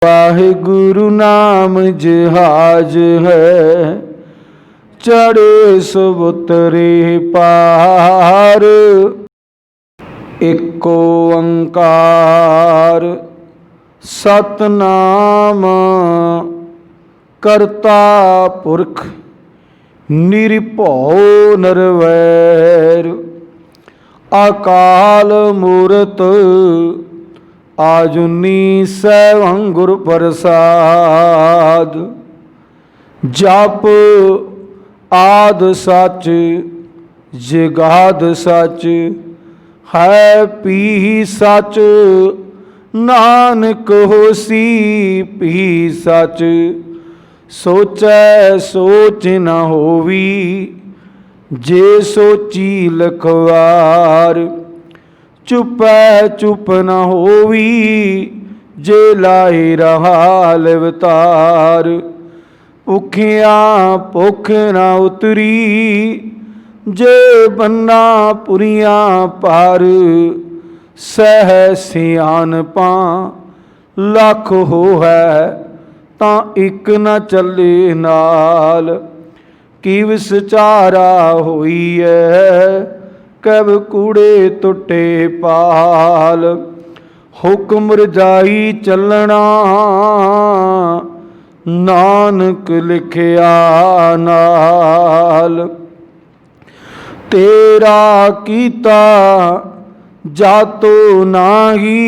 वाहिगुरु नाम जहाज है, चढ़े सब उतरे पार। एक ओंकार सतनाम करता पुरख, निरभौ निर्वैर। अकाल मूरत आजुनी सैवं गुरु प्रसाद। जप आद सच जगाद सच, है पी सच। नानक होसी पी सच, सोचै सोच न होवी। जे सोची लखवार, चुपै चुप न होवी। जे लाए रहा अवतार, भुखिया भुख न उतरी। जे बन्ना पुरिया पार, सह सियानपा लख हो है। तां इक न चले नाल, कि विचारा होई है। कब कूड़े टुटे पाल, हुक्म रजाई चलना। नानक लिखिया नाल, तेरा कीता जातो नाही।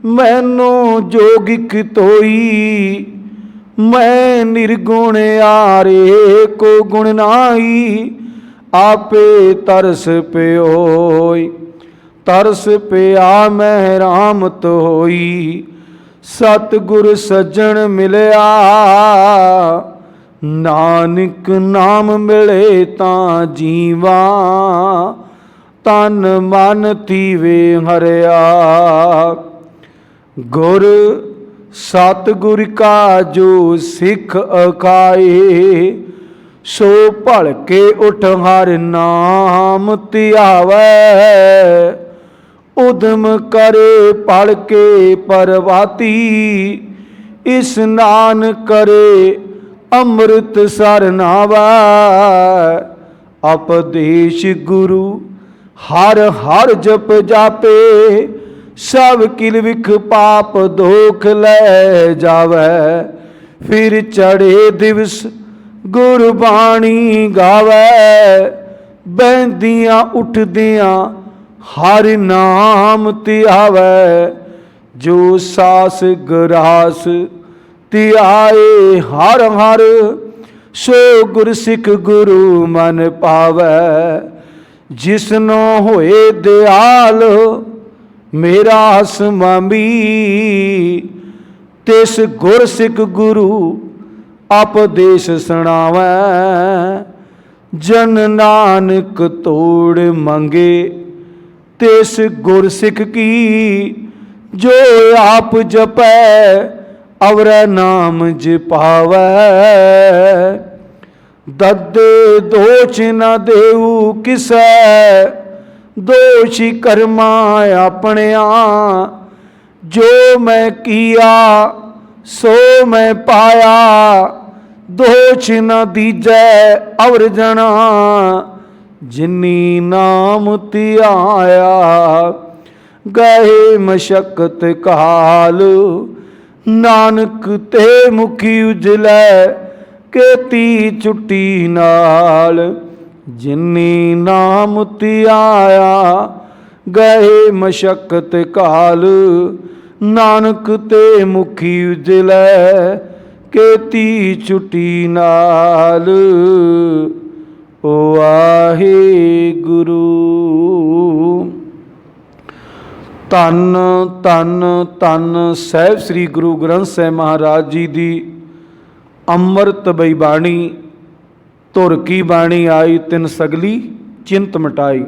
मैनू जोगिक तोई, मैं निर्गुण आरे को गुण नाही। आपे तरस प्योई, तरस पिया मैं रामत होई। सतगुर सज्जन मिलया, नानक नाम मिले तां जीवा। तन मन थीवे हरिया, गुर सतगुर का जो सिख अखाए। सो भल के उठ हर नाम धियावै। उदम करे पढ़ के परवाती, स्नान करे अमृत सर नावै। उपदेश गुरु हर हर जप जापे। सब किल विख पाप दोख लै जावै। फिर चढ़े दिवस गुरबाणी गावै। बहदियाँ उठदियाँ हर नाम धियावै। जो सास ग्रास धियाए हर हर, सो गुर सिख गुरु मन पावै। जिसनो होए दयाल मेरा समामी, तिस गुर सिख गुरु उपदेश सुनावै। जन नानक तोड़ मंगे, तिस गुर सिख की। जो आप जपै अवर नाम जपावै। ददे दोष न देऊ किसै, दोषी कर्मा अपनिया। जो मैं किया सो मैं पाया, दोष न दीजै अवर जना। जिनी नाम धियाया, गए मशक्कत काल। नानक ते मुखी उजलै, केती छुट्टी नाल। जिनी नाम धियाया, गए मशक्कत काल। नानक ते मुखी उजलै, केती छुट्टी नाल। वाहिगुरु। धन धन धन साहिब श्री गुरु ग्रंथ साहिब महाराज जी दी अमृत बई बाणी। धुर की बाणी आई तिन सगली चिंत मिटाई।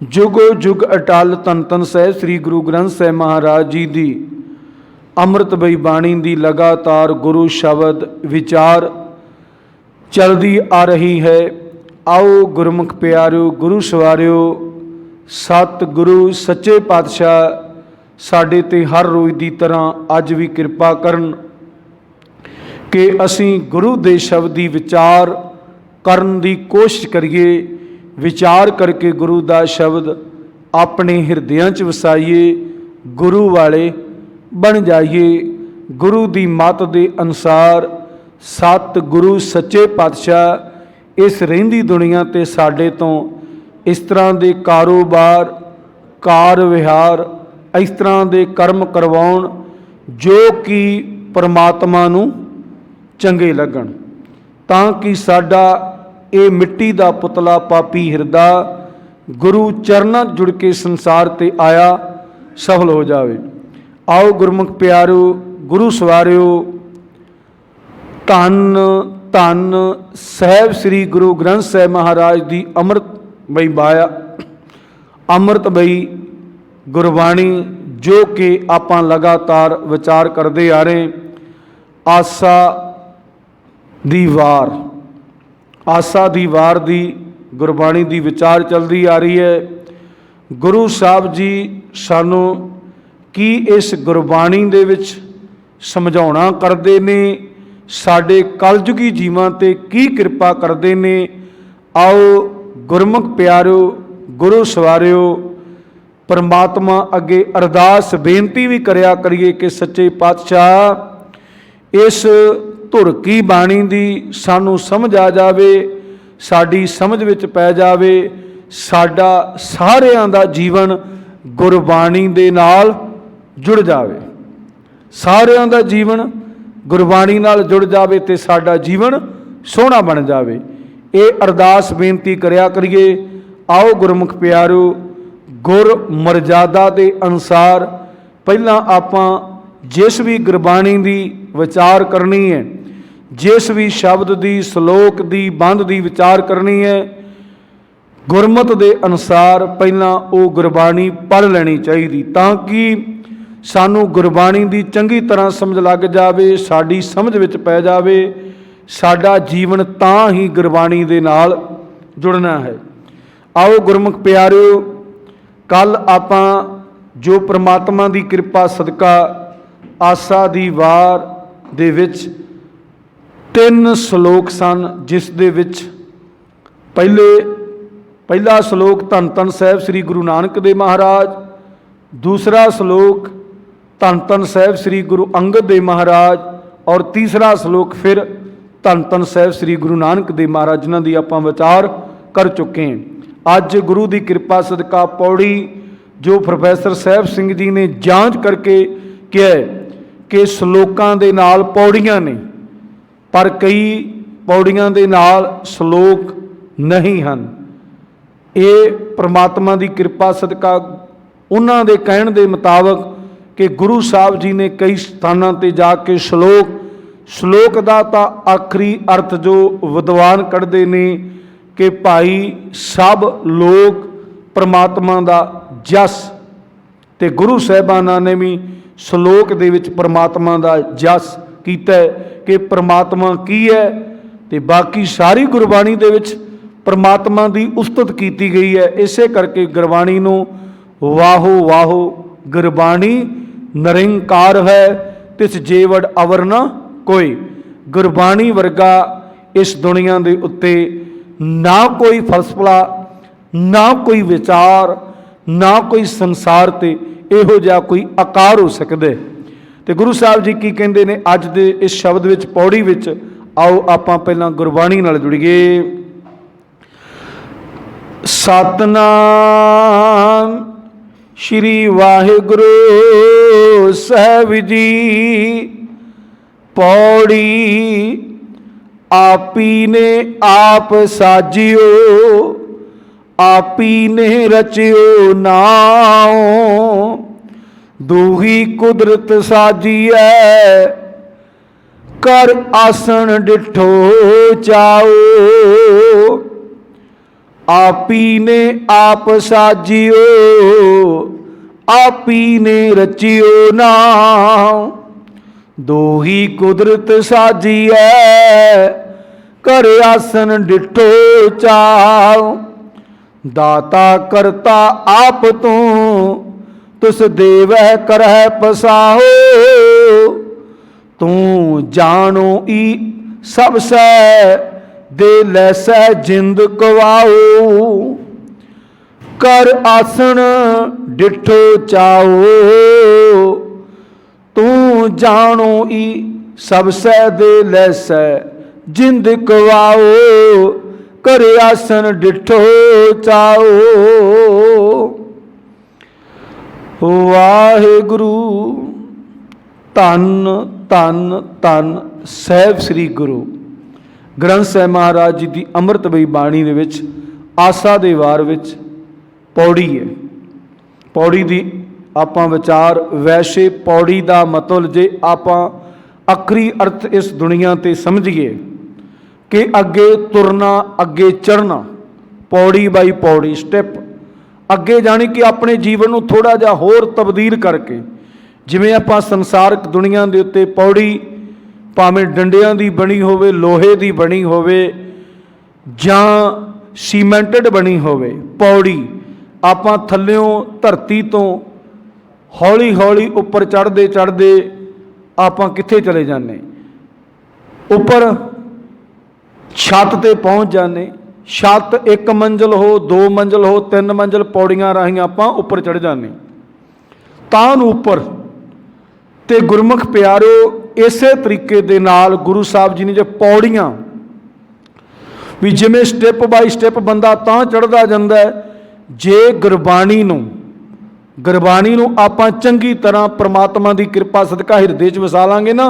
जुगो जुग अटल धन धन साहिब श्री गुरु ग्रंथ साहिब महाराज जी दी अमृत बई बाणी दी लगातार गुरु शब्द विचार चलती आ रही है। आओ गुरमुख प्यारिओ, गुरु सवारिओ, सतगुरु सच्चे पातशाह ਸਾਡੇ ਤੇ हर रोज़ की तरह अज भी कृपा करन कि असीं गुरु दे शब्द की विचार करन दी कोशिश करिए। विचार करके गुरु दा शब्द अपने हिरदियां च वसाइए, गुरु वाले बन जाइए। गुरु दी मत दे अनुसार सत गुरु सच्चे पातशाह इस रहिंदी दुनिया ते साडे तो इस तरह के कारोबार कार विहार इस तरह के कर्म करवाउण जो कि परमात्मा नूं चंगे लगन, तां कि साडा ये मिट्टी का पुतला पापी हिरदा गुरु चरनां जुड़ के संसार ते आया सफल हो जाए। आओ गुरमुख प्यारो, गुरु सवारियो, धन धन साहिब श्री गुरु ग्रंथ साहिब महाराज की अमृतमई बाया अमृतमई गुरबाणी जो कि आपां लगातार विचार करते आ रहे। आसा दी वार, आसा दी वार दी गुरबाणी दी विचार चलती आ रही है। गुरु साहब जी सानू की इस गुरबाणी दे विच समझाउणा करते ने, साडे कलयुगी जीवां ते की कृपा करते ने। आओ गुरमुख प्यारो, गुरु सवारियो, परमात्मा अगे अरदास बेनती भी करया करिए कि सच्चे पातशाह इस धुर की बाणी दी सानू समझ आ जावे, साडी समझ विच पै जावे, साडा सारियां दा जीवन गुरबाणी दे नाल जुड़ जावे, सारियां दा जीवन गुरबाणी नाल जुड़ जावे ते साडा जीवन सोहना बन जावे। ये अरदास बेनती करया करिए। आओ गुरमुख प्यारो, गुर मर्यादा के अनुसार पहला आपां जिस भी गुरबाणी की विचार करनी है, जिस भी शब्द की सलोक की बंद की विचार करनी है, गुरमत के अनुसार पहला वो गुरबाणी पढ़ लेनी चाहिए, ताकि सानू गुरबाणी की चंगी तरह समझ लग जाए, साड़ी समझ विच पै जाए, साडा जीवन तां ही गुरबाणी दे नाल जुड़ना है। आओ गुरमुख प्यारिओ, कल आपां जो परमात्मा की कृपा सदका आसा दी वार दे विच 3 सलोक सन, जिस दे विच पहला सलोक धन धन साहिब श्री गुरु नानक देव महाराज, दूसरा सलोक धन धन साहिब श्री गुरु अंगद देव महाराज और तीसरा सलोक फिर धन धन साहिब श्री गुरु नानक देव महाराज, जिन्हां दी आपां विचार कर चुके हैं। अज गुरु की कृपा सदका पौड़ी जो प्रोफैसर साहिब सिंह जी ने जांच करके किया कि सलोकां दे नाल पौड़ियां ने, पर कई पौड़ियां दे नाल सलोक नहीं हैं। ये परमात्मा की कृपा सदका उन्हां दे कहण दे मुताबक कि गुरु साहब जी ने कई स्थानां ते जाके सलोक दा तां आखिरी अर्थ जो विद्वान कढ़दे ने कि भाई सब लोग परमात्मा दा जस, ते गुरु साहिबाना ने भी सलोक दे विच परमात्मा दा जस कीता कि परमात्मा की है, ते बाकी सारी गुरबाणी दे विच परमात्मा की उस्तत की गई है। इसे करके गुरबाणी नूं वाहो वाहो गुरबाणी निरंकार है, तिस जेवड़ अवर न कोई। गुरबाणी वर्गा इस दुनिया के उत्ते ना कोई फलसफा, ना कोई विचार, ना कोई संसार ते इहो जिहा कोई आकार हो सकदा। तो गुरु साहब जी की कहते हैं अज दे इस शब्द विच पौड़ी विच, आओ आपां पहलां गुरबाणी नाल जुड़ीए। सतनाम श्री वाहिगुरु साहिब जी। पौड़ी आपी ने आप साजियो, आपी ने रचियो नाओ, दूही कुदरत साजी है, कर आसन डिठो चाओ। आपी ने आप साजियो, आपी ने रचियो नाओ, दो ही कुदरत साजी है, कर आसन डिठो चाओ। दाता करता आप तू, तुस देवह करह पसाहो। तू जानो ई सब सै दे लैसै जिंद गवाओ। कर आसन डिठो चाओ। तू जानो ई सब सै दे लैसै जिंद गवाओ। कर आसन डिठो चाओ। वाहिगुरु धन धन धन साहिब श्री गुरु ग्रंथ साहिब महाराज जी की अमृतमयी बाणी दे विच आसा दे वार विच पौड़ी है। पौड़ी की आपां विचार वैसे पौड़ी का मतलब जे आपां आखरी अर्थ इस दुनिया ते समझिए कि अगे तुरना अगे चढ़ना, पौड़ी बाई पौड़ी स्टैप अगे जानी कि अपने जीवन को थोड़ा जा होर तब्दील करके, जिवें आपां संसारक दुनिया के उत्ते पौड़ी भावें डंडियां दी बनी होवे, लोहे दी बनी होवे जां सीमेंटेड बनी होवे, पौड़ी आपां थल्लियों धरती तो हौली हौली उपर चढ़ते चढ़ते आपां कित्थे चले जाने, उपर छत ते पहुँच जाने। छत एक मंजिल हो, दो मंजिल हो, तीन मंजिल पौड़ियां राही आपां उपर चढ़ जाने तां उपर। ते गुरमुख प्यारो इसे तरीके दे नाल गुरु साहब जी ने जो पौड़ियां भी जिवें स्टैप बाई स्टैप बंदा तां चढ़दा जांदा है जे गुरबाणी नूं आपां चंगी तरह परमात्मा की कृपा सदका हिरदे च वसा लांगे ना,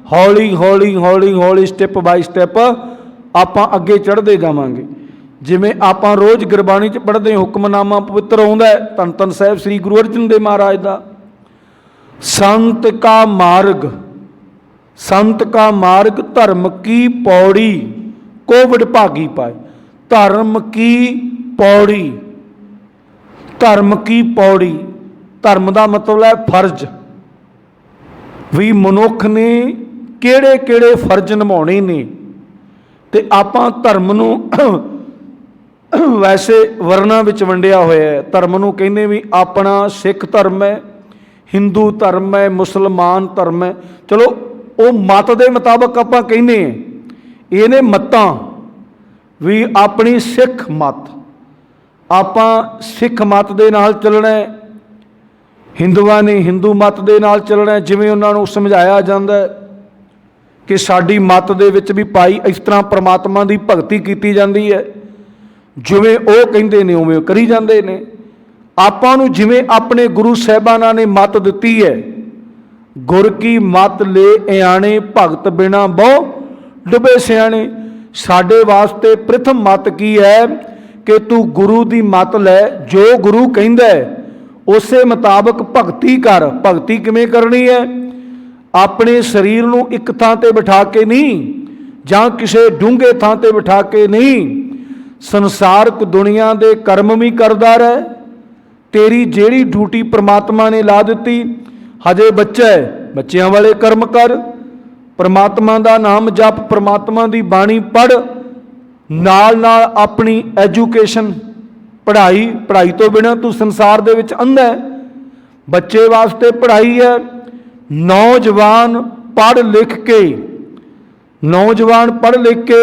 हौली हौली हौली हौली स्टैप बाई स्टैप आपां अगे चढ़ते जावांगे। जिवें आपां रोज़ गुरबाणी च पढ़ते हुक्मनामा पवित्र आउंदा है धन धन साहिब श्री गुरु अर्जन देव महाराज का, संत का मार्ग, संत का मार्ग धर्म की पौड़ी को विडभागी पाए। धर्म की पौड़ी, धर्म की पौड़ी, धर्म का मतलब है फर्ज भी मनुख ने किहड़े किहड़े फर्ज निभाने ने। ते आपां धर्म नूं वैसे वर्णा विच वंडिया होया है। धर्म नूं कहने भी अपना सिख धर्म है, हिंदू धर्म है, मुसलमान धर्म है। चलो वो मत के मुताबक आपां कहने इहने मतां भी अपनी सिख मत, आपां सिख मत दे नाल चलना है, हिंदुआं ने हिंदू मत दे नाल चलना है। जिवें उन्हां नूं समझाया जांदा है कि साडी मत दे विच भी भाई इस तरह परमात्मा की भगती की जाती है, जिवें वो कहते हैं उवें करी जाते हैं। आपां नूं जिवें अपने गुरु साहिबाना ने मत दिती है, गुर की मत ले इयाणे भगत बिना बहु डुबे सियाणे। साडे वास्ते प्रथम मत की है कि तू गुरु की मत लै, जो गुरु कहंदा है उसे मुताबक भगती कर। भगती किवें करनी है? अपने शरीर नूं एक थां ते बिठा के नहीं, जां किसी डूंघे थां ते बिठा के नहीं, संसारक दुनिया दे कर्म भी करदा रह। तेरी जेड़ी ड्यूटी परमात्मा ने ला दी, हजे बच्चा है बच्चों वाले कर्म कर, परमात्मा का नाम जप, परमात्मा की बाणी पढ़, नाल नाल अपनी एजुकेशन पढ़ाई, पढ़ाई तो बिना तू संसार दे विच अंधा है। बच्चे वास्ते पढ़ाई है। नौजवान पढ़ लिख के, नौजवान पढ़ लिख के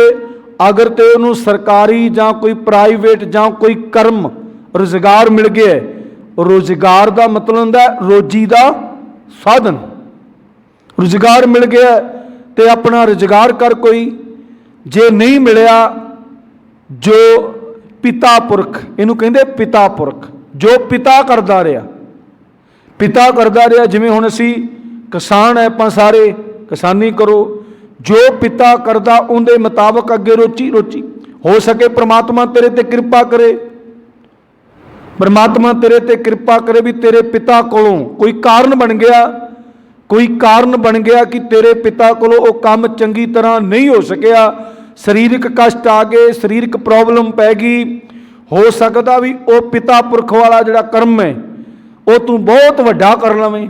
अगर तो उन्होंने सरकारी जां कोई प्राइवेट जां कोई कर्म रोजगार मिल गया, रोजगार का मतलब होंदा रोजी का साधन। रोजगार मिल गया तो अपना रोजगार कर कोई, जे नहीं मिलया जो पिता पुरख, इनू कहते पिता पुरख, जो पिता करता रहा, पिता करता रहा। जिवें हुण असीं किसान है, आपां सारे किसानी करो, जो पिता करता उनके मुताबक अगे रोची रोची। हो सके परमात्मा तेरे ते कृपा करे, परमात्मा तेरे ते कृपा करे भी तेरे पिता कोलों कोई कारण बन गया, कोई कारण बन गया कि तेरे पिता कोलों वो काम चंगी तरह नहीं हो सकिया, शरीरक कष्ट आ गए, शरीरक प्रॉब्लम पै गई। हो सकता भी वो पिता पुरख वाला जिहड़ा कर्म है वो तू बहुत वड्डा कर लवें,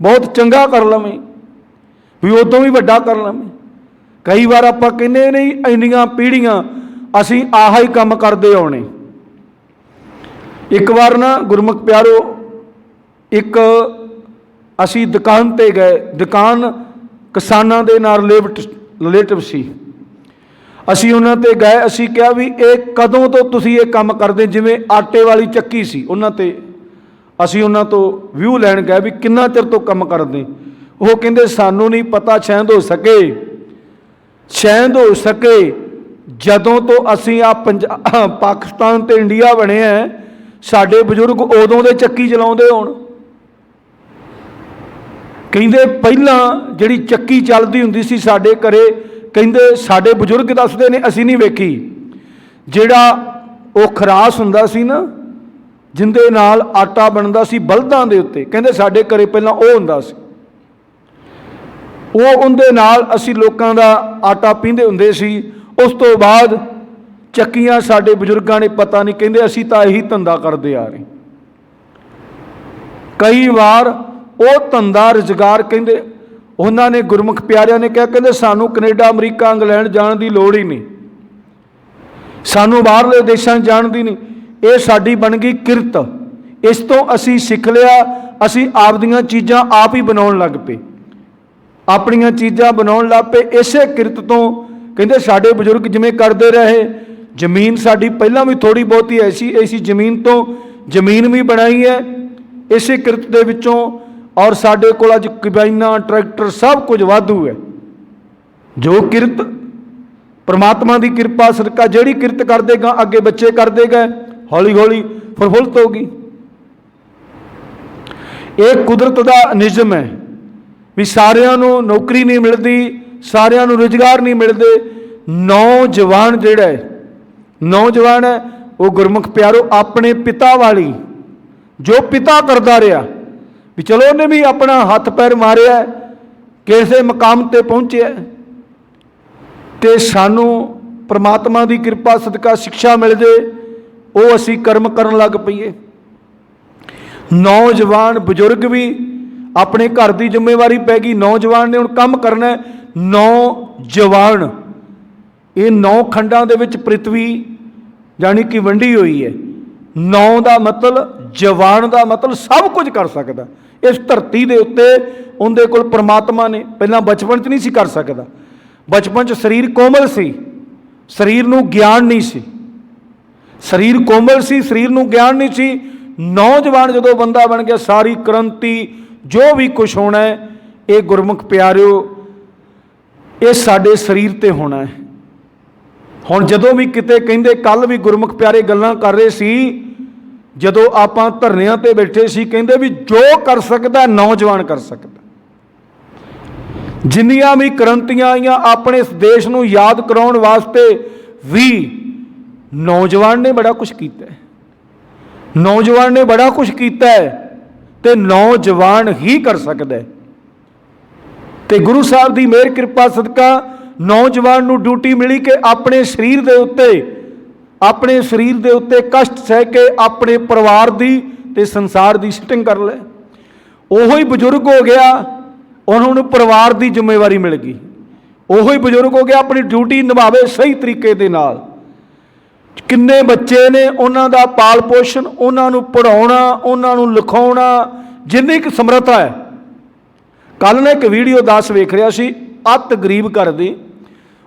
बहुत चंगा कर लवें, भी उदों भी वड्डा कर लवें। कई बार आप कहने नहीं इन्नियां पीढ़ियां असीं आह ही काम करते आने। एक बार ना गुरमुख प्यारो एक असी दुकान ते गए, दुकान किसानां दे नाल रिलेटिव सी। असी उन्हां ते गए, असी कहा भी ये कदों तो तुसीं ये काम करदे, जिवें आटे वाली चक्की सी उन्हां ते। असी उन्हां तो व्यू लैण गए भी किन्ना चिर तो काम करदे। वो कहंदे सानू नहीं पता, शायद हो सके जदों तो असी आ पाकिस्तान ते इंडिया बने हैं, साडे बजुर्ग उदों दे चक्की चलाउंदे होण। कहंदे पहलां जिहड़ी चक्की चलदी हुंदी सी साडे घरे, कहंदे साडे बजुर्ग दसदे ने असीं नहीं वेखी, जिहड़ा वो खरास हुंदा सी ना जिंदे नाल आटा बनदा सी बलदां दे उत्ते, कहंदे साडे घरे पहलां वो हुंदा सी। वो उहदे नाल असीं लोकां दा आटा पींदे हुंदे सी। उस तो बाद चक्कियां साडे बजुर्गां ने पता नहीं, कहंदे असीं तां यही धंधा करदे आ रहे। कई बार वो धंधा रुजगार कहंदे उन्होंने गुरमुख प्यारिਆਂ ने कहा, कहंदे सानू कनेडा अमरीका इंग्लैंड जाण दी लोड़ ही नहीं, सानू बाहरले देशां जाण दी नहीं, ये साडी बन गई किरत। इस तो असी सिख लिया, असी आपदियां चीज़ां आप ही बनाउण लग पे, अपनियां चीज़ां बनाउण लग पे। इसे किरत तो कहंदे साडे बजुर्ग जिवें करदे रहे। जमीन साडी पहलां भी थोड़ी बहुती ऐसी जमीन तो जमीन भी बनाई है इसे किरत दे विचों, और साडे कोल अज कंबाइनां ट्रैक्टर सब कुछ वाधू है। जो किरत परमात्मा की किरपा सदका जिहड़ी किरत करदे गा अगे बच्चे करदे गए, हौली हौली प्रफुल्लत होगी। एक कुदरत का निज़म है भी सारिਆਂ ਨੂੰ नौकरी नहीं मिलती, सारिਆਂ ਨੂੰ रोजगार नहीं मिलते। नौजवान जिहड़ा है, नौजवान है वो गुरमुख प्यारो अपने पिता वाली जो पिता करता रहा भी चलो उन्हें भी अपना हथ पैर मारिया, किसी मकाम ते पहुंचे, तो सानू परमात्मा की कृपा सदका शिक्षा मिल जाए, वो असी कर्म करन लग पईए। नौजवान बजुर्ग भी अपने घर की जिम्मेवारी पै गई, नौजवान ने हुण काम करना है। नौजवान ये 9 खंडां दे विच पृथ्वी जानी कि वंडी हुई है। 9 का मतलब जवान का मतलब सब कुछ कर सकता इस धरती के उत्ते। उनके कोल परमात्मा ने पहला बचपन च नहीं सी कर सकता, बचपन च शरीर कोमल सी, शरीर नूं ज्ञान नहीं सी, शरीर कोमल सी, शरीर नूं ज्ञान नहीं सी। नौजवान जो बंदा बन गया, सारी क्रांति जो भी कुछ होना है ये गुरमुख प्यारिओ ये साडे शरीर ते होना है। हुण जदों भी किते कहिंदे, कल भी गुरमुख प्यारे गल्लां कर रहे सी, जदों आपां धरनियां ते बैठे सी, कहिंदे भी जो कर सकदा नौजवान कर सकदा। जिन्नियां भी क्रांतियां आईयां अपने इस देश नूं याद कराउण वास्ते भी नौजवान ने बड़ा कुछ कीता है, नौजवान ने बड़ा कुछ कीता है, ते नौजवान ही कर सकदा है। ते गुरु साहब की मेहर कृपा सदका नौजवान नूं ड्यूटी मिली कि अपने शरीर दे उत्ते, अपने शरीर दे उत्ते कष्ट सह के अपने परिवार की ते संसार की सिटिंग कर ले। ओहो ही बजुर्ग हो गया, उन्होंने परिवार की जिम्मेवारी मिल गई। ओहो ही बजुर्ग हो गया, अपनी ड्यूटी निभावे सही तरीके दे नाल। किन्ने बच्चे ने उन्हां दा पाल पोषण, उन्हां नूं पढ़ाउणा, उन्हां नूं लिखाउणा, जिन्नी क समर्था है। कल ने एक वीडियो 10 वेख रहा सी, अत गरीब घर दी,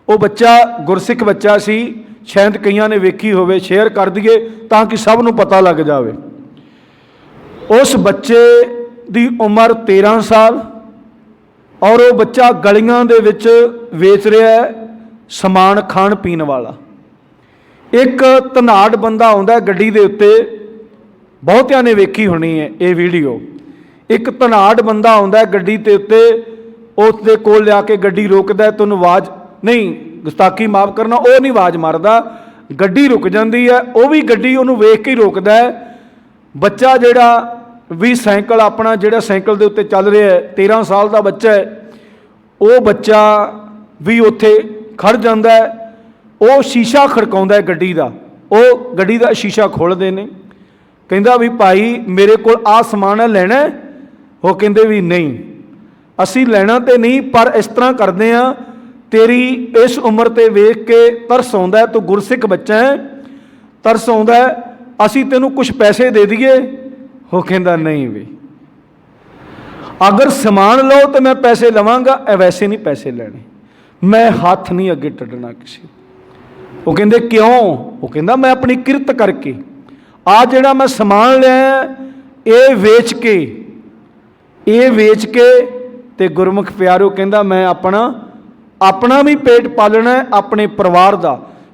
वो बच्चा गुरसिख बच्चा सी, शायद कईयां ने वेखी होवे, शेयर कर दिए ताकि सब नूं पता लग जाए। उस बच्चे की उम्र 13 साल और वो बच्चा गलियां दे विच वेच रहा है समान खाण पीण वाला। एक धनाड़ बंदा आउंदा गड्डी दे उत्ते, बहुतियां ने वेखी होनी है ये वीडियो। एक धनाड़ बंदा आउंदा गड्डी दे उत्ते, उसदे कोल लिया के गड्डी रोकदा, तैनूं आवाज़ नहीं, गुस्ताखी माफ़ करना, वो नहीं आवाज़ मारदा, गड्डी रुक जाती है, वो भी गड्डी उन्होंने वेख के ही रोकदा है। बच्चा जिहड़ा भी साइकिल अपना जिहड़ा साइकिल दे उत्ते चल रहा है, 13 साल का बच्चा है, वो बच्चा भी उत्थे खड़ जाता है। वो शीशा खड़काउंदा है गड्डी का, वो गड्डी का शीशा खोलते हैं, कहंदा भी भाई मेरे को आ समान है लेना है। वो कहंदे भी नहीं असी लेना तो नहीं, पर इस तरह करते हैं, तेरी इस उम्र ते वेख के तरस आउंदा है, तू गुरसिख बच्चा है, तरस आउंदा है, असी तेनू कुछ पैसे दे दईए। वो कहंदा नहीं भी अगर समान लो तो मैं पैसे लवांगा, वैसे नहीं पैसे लेने, मैं हाथ नहीं अगे टड्डना किसी। वो कहते क्यों? वो कहता मैं अपनी किरत करके आ जिहड़ा मैं समान लिया ये वेच के ते गुरमुख प्यारो कहता मैं अपना भी पेट पालना है, अपने परिवार का।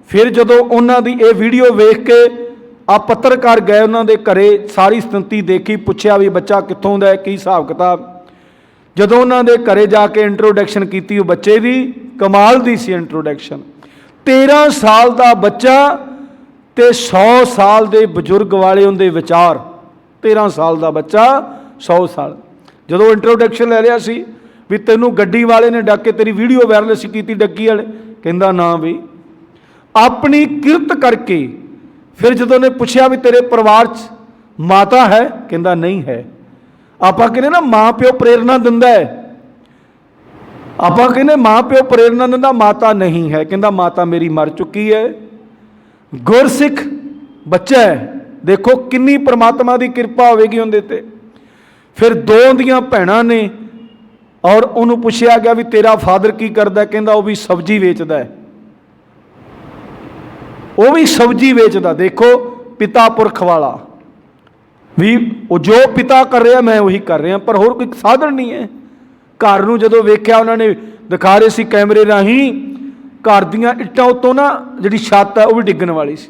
फिर जदों उन्हां दी ये वीडियो वेख के आ पत्रकार गए उन्होंने घरे, सारी स्थिति देखी, पूछया भी बच्चा कित्थों दा है, की हिसाब किताब। जदों उन्होंने घरे जाके इंट्रोडक्शन की बच्चे की, कमाल दी सी इंट्रोडक्शन। 13 साल का बच्चा ते 100 साल के बजुर्ग वाले उनके विचार। 13 साल का बच्चा 100 साल। जदों इंट्रोडक्शन ले लिया सी भी तैनूं गड्डी वाले ने डक के तेरी वीडियो वायरल सी की डग्गी वाले, कहंदा ना भी अपनी किरत करके। फिर जदों ने पूछया भी तेरे परिवार च माता है, कहंदा नहीं है। आपां कहने ना माँ प्यो प्रेरणा दिंदा है, आपां कहने माँ प्यो प्रेरणा दिंदा, माता नहीं है। कहंदा माता मेरी मर चुकी है। गुरसिख बच्चा है, देखो किन्नी परमात्मा की किरपा होगी उहदे ते। फिर 2 दियां भैणां ने और उन्होंने पूछया गया भी तेरा फादर की करदा, कहंदा वो भी सब्जी वेचदा है, वो भी सब्जी वेचदा। देखो पिता पुरख वाला भी, वो जो पिता कर रहा मैं वही कर रहा, पर होर कोई साधन नहीं है। घर नूं जदों वेख्या उन्होंने दिखा रहे सी कैमरे राही, घर दीयां इट्टां उत्तों ना जिहड़ी छत है वो भी डिग्गण वाली सी।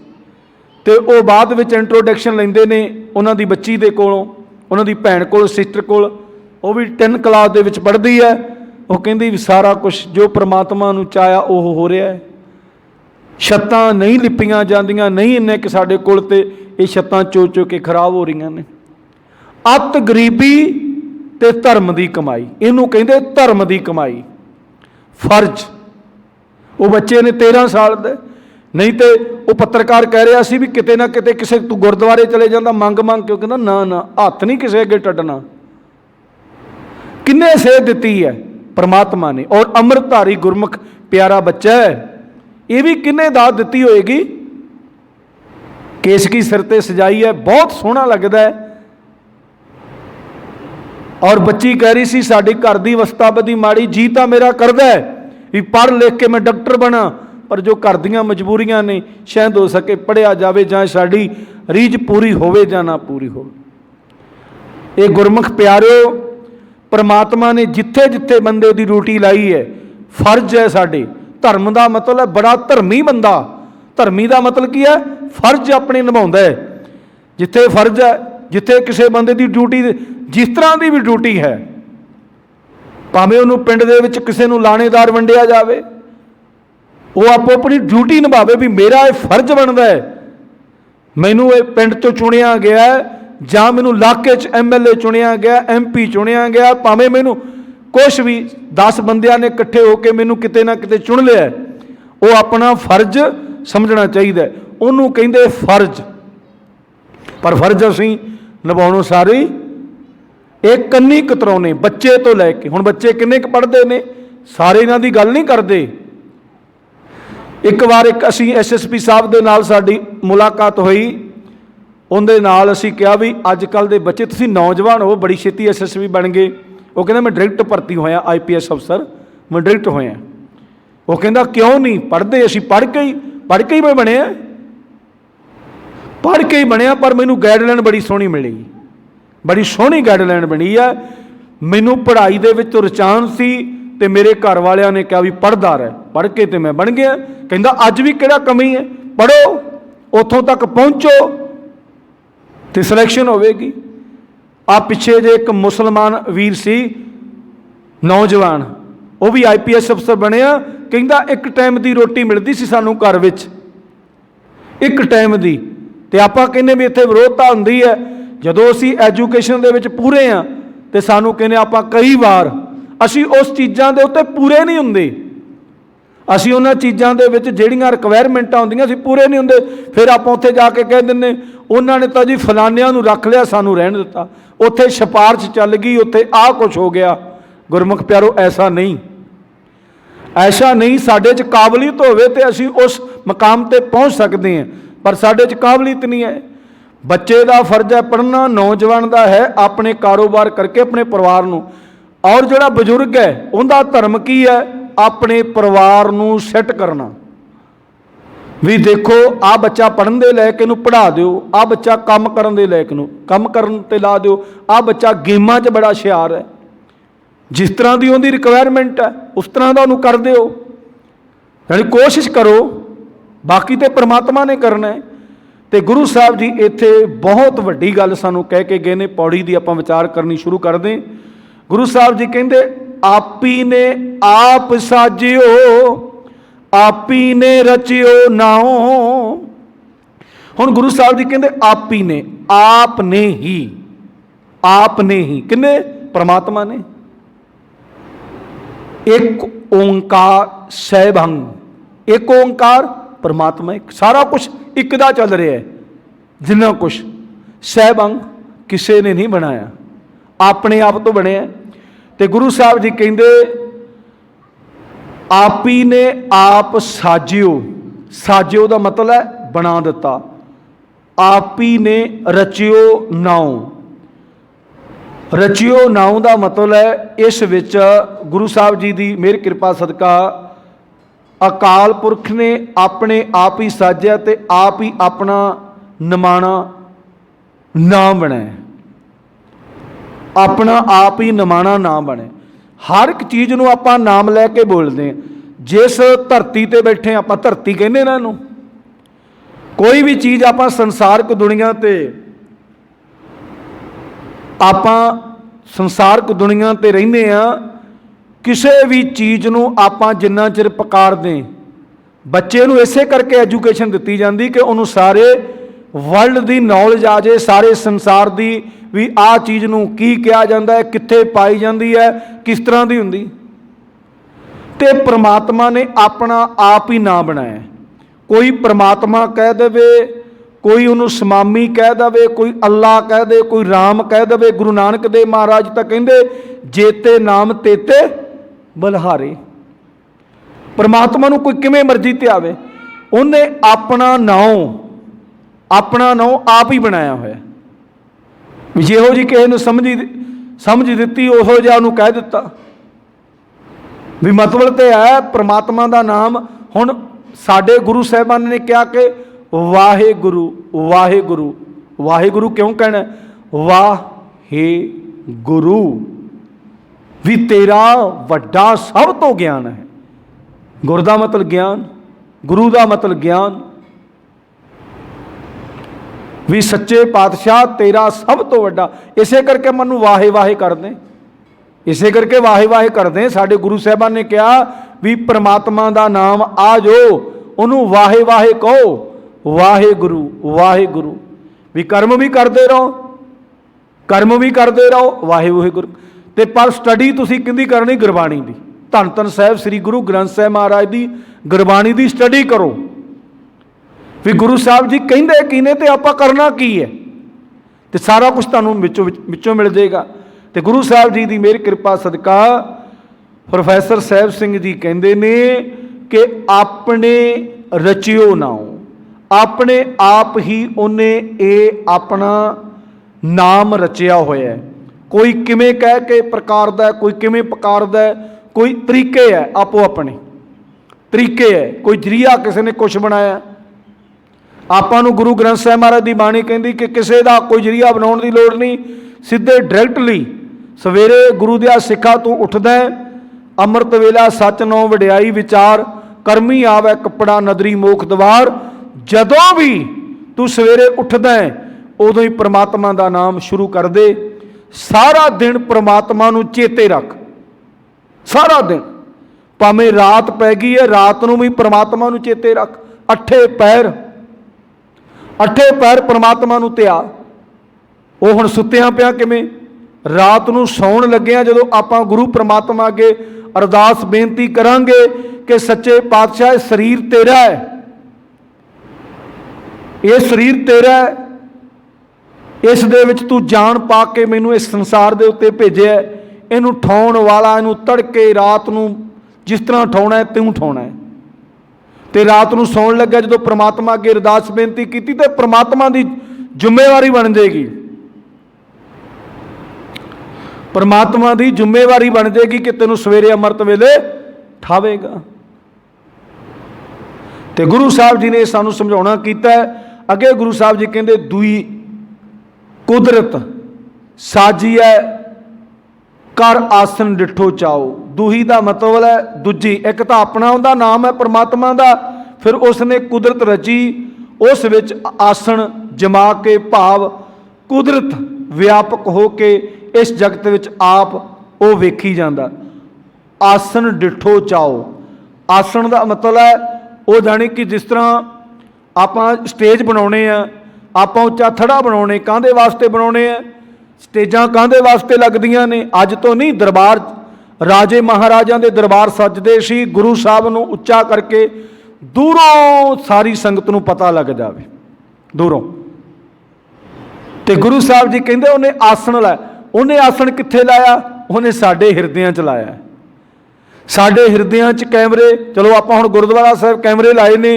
ते वो बाद विच इंट्रोडक्शन लैंदे ने उन्हां दी बच्ची दे कोलों, उन्हां दी भैण कोल, सिस्टर कोल, वो भी 10 क्लास दे विच पढ़दी है। वो कहंदी भी सारा कुछ जो परमात्मा नूं चाहिया वो हो रहा है। छत्तां नहीं लिपियां जांदियां, नहीं इन्ने कि साडे कोल ते ये छत्तां चो के खराब हो रही ने। अत गरीबी ते धर्म की कमाई, इनू कहंदे धर्म की कमाई। फर्ज वो बच्चे ने 13 साल दे, नहीं तो वो पत्रकार कह रहा सी भी किते ना किते किसे तू गुरुद्वारे चले जाता मंग मंग के, कहंदा ना ना हथ नहीं किसे अगे टड्डना। किन्ने सेध दिती है? परमात्मा ने। और अमृतधारी गुरमुख प्यारा बच्चा है, ये भी किन्ने दात दिती होएगी? केस की सिर ते सजाई है, बहुत सोहना लगता है। और बच्ची कह रही सी साडी घर दी अवस्था बड़ी माड़ी, जी तो मेरा करदा है भी पढ़ लिख के मैं डॉक्टर बना, पर जो घर दीयां मजबूरियां ने शायद हो सके पढ़िया जाए, जां साडी रीझ पूरी होवे जां ना पूरी होवे। ये गुरमुख प्यारिओ, परमात्मा ने जिथे जिथे बंदे की रोटी लाई है, फर्ज है साडे। धर्म का मतलब है बड़ा धर्मी बंदा, धर्मी का मतलब की है फर्ज अपने निभाउंदा है। जिथे फर्ज है, जिथे किसी बंदे की ड्यूटी जिस तरह की भी ड्यूटी है, भावें उन्होंने पिंड दे विच किसी नूं लाणेदार वंडिया जाए, वो आपो अपनी ड्यूटी निभावे भी मेरा ये फर्ज बनता है। मैनू ये पिंड तो चुनिया गया जां मैनू इलाके च MLA चुनिया गया, MP चुनिया गया, भावें मैनू कुछ भी 10 बंदियां ने इकट्ठे होकर मैनू किते ना किते चुन लिया, वो अपना फर्ज समझना चाहिए। उन्होंने कहते फर्ज, पर फर्ज असीं निभाउणों सारे एक कन्नी कतराउने, बच्चे तो लैके। हुण बच्चे किन्ने क पढ़ते ने, सारे इन्हां दी गल नहीं करते। एक बार एक असीं SSP साहब दे नाल साडी मुलाकात हुई, उहदे नाल असीं कहा भी अजकल दे बच्चे तुसीं नौजवान हो, बड़ी छेती SSP बन गए। वो कहंदा मैं डायरैक्ट भर्ती होया IPS अफसर, मैं डायरैक्ट होया। वो कहंदा क्यों नहीं पढ़ते? असीं पढ़ के ही मैं बनिया, पढ़ के ही बनिया, पर मैनू गाइडलाइन बड़ी सोहनी मिली, बड़ी सोहनी गाइडलाइन बनी है। मैनू पढ़ाई दे विच रुझान सी ते मेरे घर वालियां ने कहा भी पढ़दा रह, पढ़ के ते मैं बन गया। कहंदा अज भी किहड़ा कमी है, पढ़ो, उत्थों तक पहुँचो तो सिलेक्शन होगी। आ पिछे जे एक मुसलमान वीर सी नौजवान, वो भी IPS अफसर बनया। कहंदा एक टाइम की रोटी मिलती सी सानू घर विच, एक टाइम की, तो आपां कहने भी इत्थे विरोधता हुंदी है। जदों असीं एजुकेशन दे विच पूरे हाँ तो सानू कहने आपां कई बार असीं उस चीज़ां दे उत्ते पूरे नहीं हुंदे, असीं उन्हां चीज़ां दे विच जिहड़ियां रिक्वायरमेंटां हुंदियां असीं पूरे नहीं हुंदे। फिर आपां उत्थे जाके कह दिंदे उन्हां ने तां जी फलानियां नूं रख लिया, सानू रहण दित्ता, उत्थे सिफारिश चल गई, उत्थे आ कुछ हो गया। गुरमुख प्यारो ऐसा नहीं, ऐसा नहीं। साडे च काबलियत होवे ते असीं उस मकाम ते पहुँच सकते हैं, पर साडे च काबलियत नहीं है। बच्चे का फर्ज है पढ़ना, नौजवान का है अपने कारोबार करके अपने परिवार नूं और जोड़ा बजुर्ग है उनका धर्म की है, अपने परिवार नूं सैट करना। भी देखो आ बच्चा पढ़न दे लैके नूं पढ़ा दिओ, आ बच्चा काम करन दे लैके नूं काम करन ते ला दिओ, आ बच्चा गेमां 'च बड़ा हुशियार है, जिस तरह की उनकी रिक्वायरमेंट है उस तरह का उन्होंने कर दिओ। यानी कोशिश करो, बाकी तो परमात्मा ने करना है। तो गुरु साहब जी इत्थे बहुत वड्डी गल सानू कह के गए ने, पौड़ी की आपां विचार करनी शुरू कर दें। गुरु साहब जी कहते आपी ने आप साजियो, आपी ने रचियो नाओ। हुण गुरु साहब जी कहते आपी ने, आपने ही किन्ने? परमात्मा ने। एक ओंकार सैभंग, एक ओंकार परमात्मा, एक सारा कुछ एक दा चल रहा है, जिन्ना कुछ सैभंग किसी ने नहीं बनाया, अपने आप तो बने। तो गुरु साहब जी कहते आप ही ने आप साजियो, साजियो का मतलब है बना दिता। आप ही ने रचियो नाओ, रचियो नाओ का मतलब है इस विच गुरु साहब जी की मेहर कृपा सदका अकाल पुरख ने अपने आप ही साजिया ते आप ही अपना निमाणा नाम बनाया, अपना आप ही निमाणा नाम बने। हर एक चीज़ नूं आपां नाम लैके बोलते हैं। जिस धरती ते बैठे आपां धरती कहने ना नूं, कोई भी चीज़ आपां संसारक दुनिया ते आपां संसारक दुनिया ते रहिंदे आ, किसी भी चीज़ नूं आपां जिन्ना चिर पकारदे, बच्चे नूं इसे करके एजुकेशन दित्ती जाती कि उन्होंने सारे वर्ल्ड की नॉलेज आ जाए, सारे संसार की भी आ चीज़ नूं की कहा जाता है, कित्थे पाई जाती है, किस तरह की हुंदी। ते परमात्मा ने अपना आप ही नाम बनाया। कोई परमात्मा कह देवे, कोई उन्होंने समामी कह दे, कोई अल्लाह कह दे, कोई राम कह दे। गुरु नानक देव महाराज तो कहते जेते नाम तेते बलिहारे। परमात्मा नूं कोई किवें मर्जी ते आवे, उन्हें अपना नाम आप ही बनाया होया। जिहो जी किसी नूं समझ दित्ती उहो जिहा उहनूं कह दिता। भी मतलब तो है परमात्मा का नाम। हुण साडे गुरु साहिबान ने कहा कि वाहेगुरु वाहेगुरु, वाहेगुरु क्यों कहना? वाहे गुरु भी तेरा वड्डा सब तो ज्ञान है। गुर का मतलब ज्ञान, गुरु का मतलब ज्ञान। भी सच्चे पातशाह तेरा सब तो वड्डा, इसे करके मनु वाहे वाहे कर दें, इसे करके वाहे वाहे कर दें। साडे गुरु साहिबान ने कहा भी परमात्मा का नाम आ जो उन्होंने वाहे वाहे कहो, वाहे गुरु वाहे गुरु। भी कर्म भी करते रहो, कर्म भी करते रहो, वाहे वाहे गुरु। तो पर स्टडी तुसी किहदी करनी? गुरबाणी की। धन धन साहिब श्री गुरु ग्रंथ साहिब महाराज की गुरबाणी की स्टडी करो। भी गुरु साहब जी कहते की ने तो आपां करना की है, तो सारा कुछ तुहानूं विचों मिल जाएगा। तो गुरु साहब जी की मेहर कृपा सदका प्रोफैसर साहिब सिंह जी कहते ने कि अपने रचियो नाओ, अपने आप ही उन्हें ये अपना नाम रचिया होया है। कोई किमें कह के प्रकारदा है, कोई किमें प्रकारदा है, कोई तरीके है, आपो अपने तरीके है। कोई जरिया किसी ने कुछ बनाया। आपां नूं गुरु ग्रंथ साहिब महाराज की बाणी कहती कि किसी का कोई जरिया बनाने की लोड़ नहीं, सीधे डायरैक्टली सवेरे गुरु दिया सिखा तू उठदा है, अमृत वेला सच नौ वडियाई विचार, करमी आवे कपड़ा नदरी मोख द्वार। जदों भी तू सवेरे उठदा है उदों ही परमात्मा का नाम शुरू कर दे। सारा दिन परमात्मा नूं चेते रख, सारा दिन भावें रात पै गई है, रात नूं भी परमात्मा नूं चेते रख। अठे पैर परमात्मा नूं ध्या। वो हुण सुत्तियां पिया किवें? रात नूं सौण लग्गिया जदों आपां गुरु परमात्मा अगे अरदास बेनती करांगे कि सच्चे पातशाह शरीर तेरा है, ये शरीर तेरा है, इस दे विच तू जान पा के मैनू इस संसार दे उत्ते भेजिया, इनू उठाउण वाला, इनू तड़के रात नूं जिस तरह उठाउणा है तूं उठाउणा है। तो रात नूं सौण लग्या जदों परमात्मा अगे अरदास बेनती की तो परमात्मा की जिम्मेवारी बन जाएगी। परमात्मा की जिम्मेवारी बन जाएगी कि तेनों सवेरे अमृत वेले ਠਾਵੇਗਾ। तो गुरु साहब जी ने सानू समझाना किया है। अगे गुरु साहब जी कहते दुई कुदरत साजी है कर आसन डिठो चाओ। दूही का मतलब है दूजी, एक तो अपना उनका नाम है परमात्मा का, फिर उसने कुदरत रची, उस विच आसन जमा के भाव कुदरत व्यापक हो के इस जगत विच आप वो वेखी जाता। आसन डिठो चाओ, आसन का मतलब है वो जाने कि जिस तरह आप स्टेज बनाने आप उच्चा थड़ा बनाने काहदे वास्ते बनाने स्टेजा काहदे वास्ते लगदियां ने। अज तो नहीं, दरबार राजे महाराजा के दरबार सजदे सी, गुरु साहब नूं उच्चा करके दूरों सारी संगत नूं पता लग जाए दूरों। तो गुरु साहब जी कहते उन्हें आसन लाया। उन्हें आसन कित्थे लाया? उन्हें साडे हिरदियां च लाया। साडे हिरदियां च कैमरे, चलो आप हुण गुरुद्वारा साहब कैमरे लाए ने,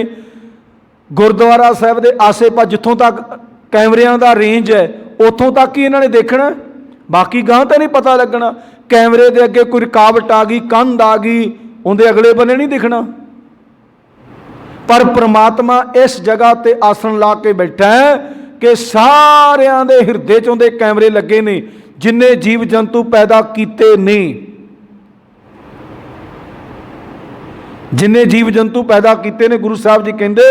गुरुद्वारा साहब के आसे पास जिथों तक कैमरियां का रेंज है उतों तक ही इन्होंने देखना, बाकी गांह तो नहीं पता लगना। कैमरे के अगे कोई रुकावट आ गई, कंध आ गई, उनके अगले बने नहीं दिखना। पर परमात्मा इस जगह ते आसन ला के बैठा है कि सारियां दे हिरदे च उहदे कैमरे लगे ने, जिन्ने जीव जंतु पैदा किए ने, जिन्ने जीव जंतु पैदा किए ने। गुरु साहब जी कहते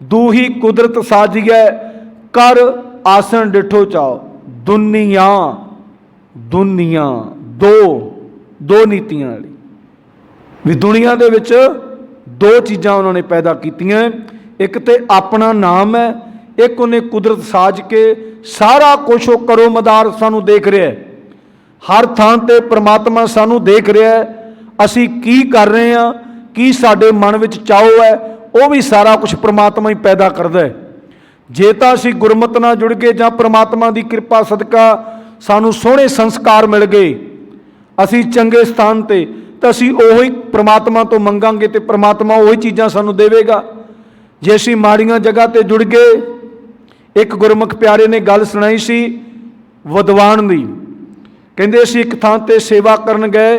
दूही कुदरत साजिए कर आसन डिठो चाओ। दुनिया दुनिया दो दो नीतियां वाली भी दुनिया दे विच दो चीज़ां उन्होंने पैदा कीतियां। एक तो अपना नाम है, एक उन्हें कुदरत साज के सारा कुछ वो करो मदार सानू देख रहा है। हर थां ते परमात्मा सानू देख रहा है, असी की कर रहे हैं, की साडे मन विच चाहो है, वो भी सारा कुछ परमात्मा ही पैदा करता है। जे तो असी गुरमत नाल जुड़ गए जां परमात्मा की कृपा सदका सानू सोहणे संस्कार मिल गए, असी चंगे स्थान ते, तो असी उही परमात्मा तो मंगांगे तो परमात्मा उही चीज़ां सानू देवेगा। जे असी माड़ियां जगह ते जुड़ गए, एक गुरमुख प्यारे ने गल सुनाई सी विद्वान दी, कहंदे असी एक थां ते सेवा करन गए,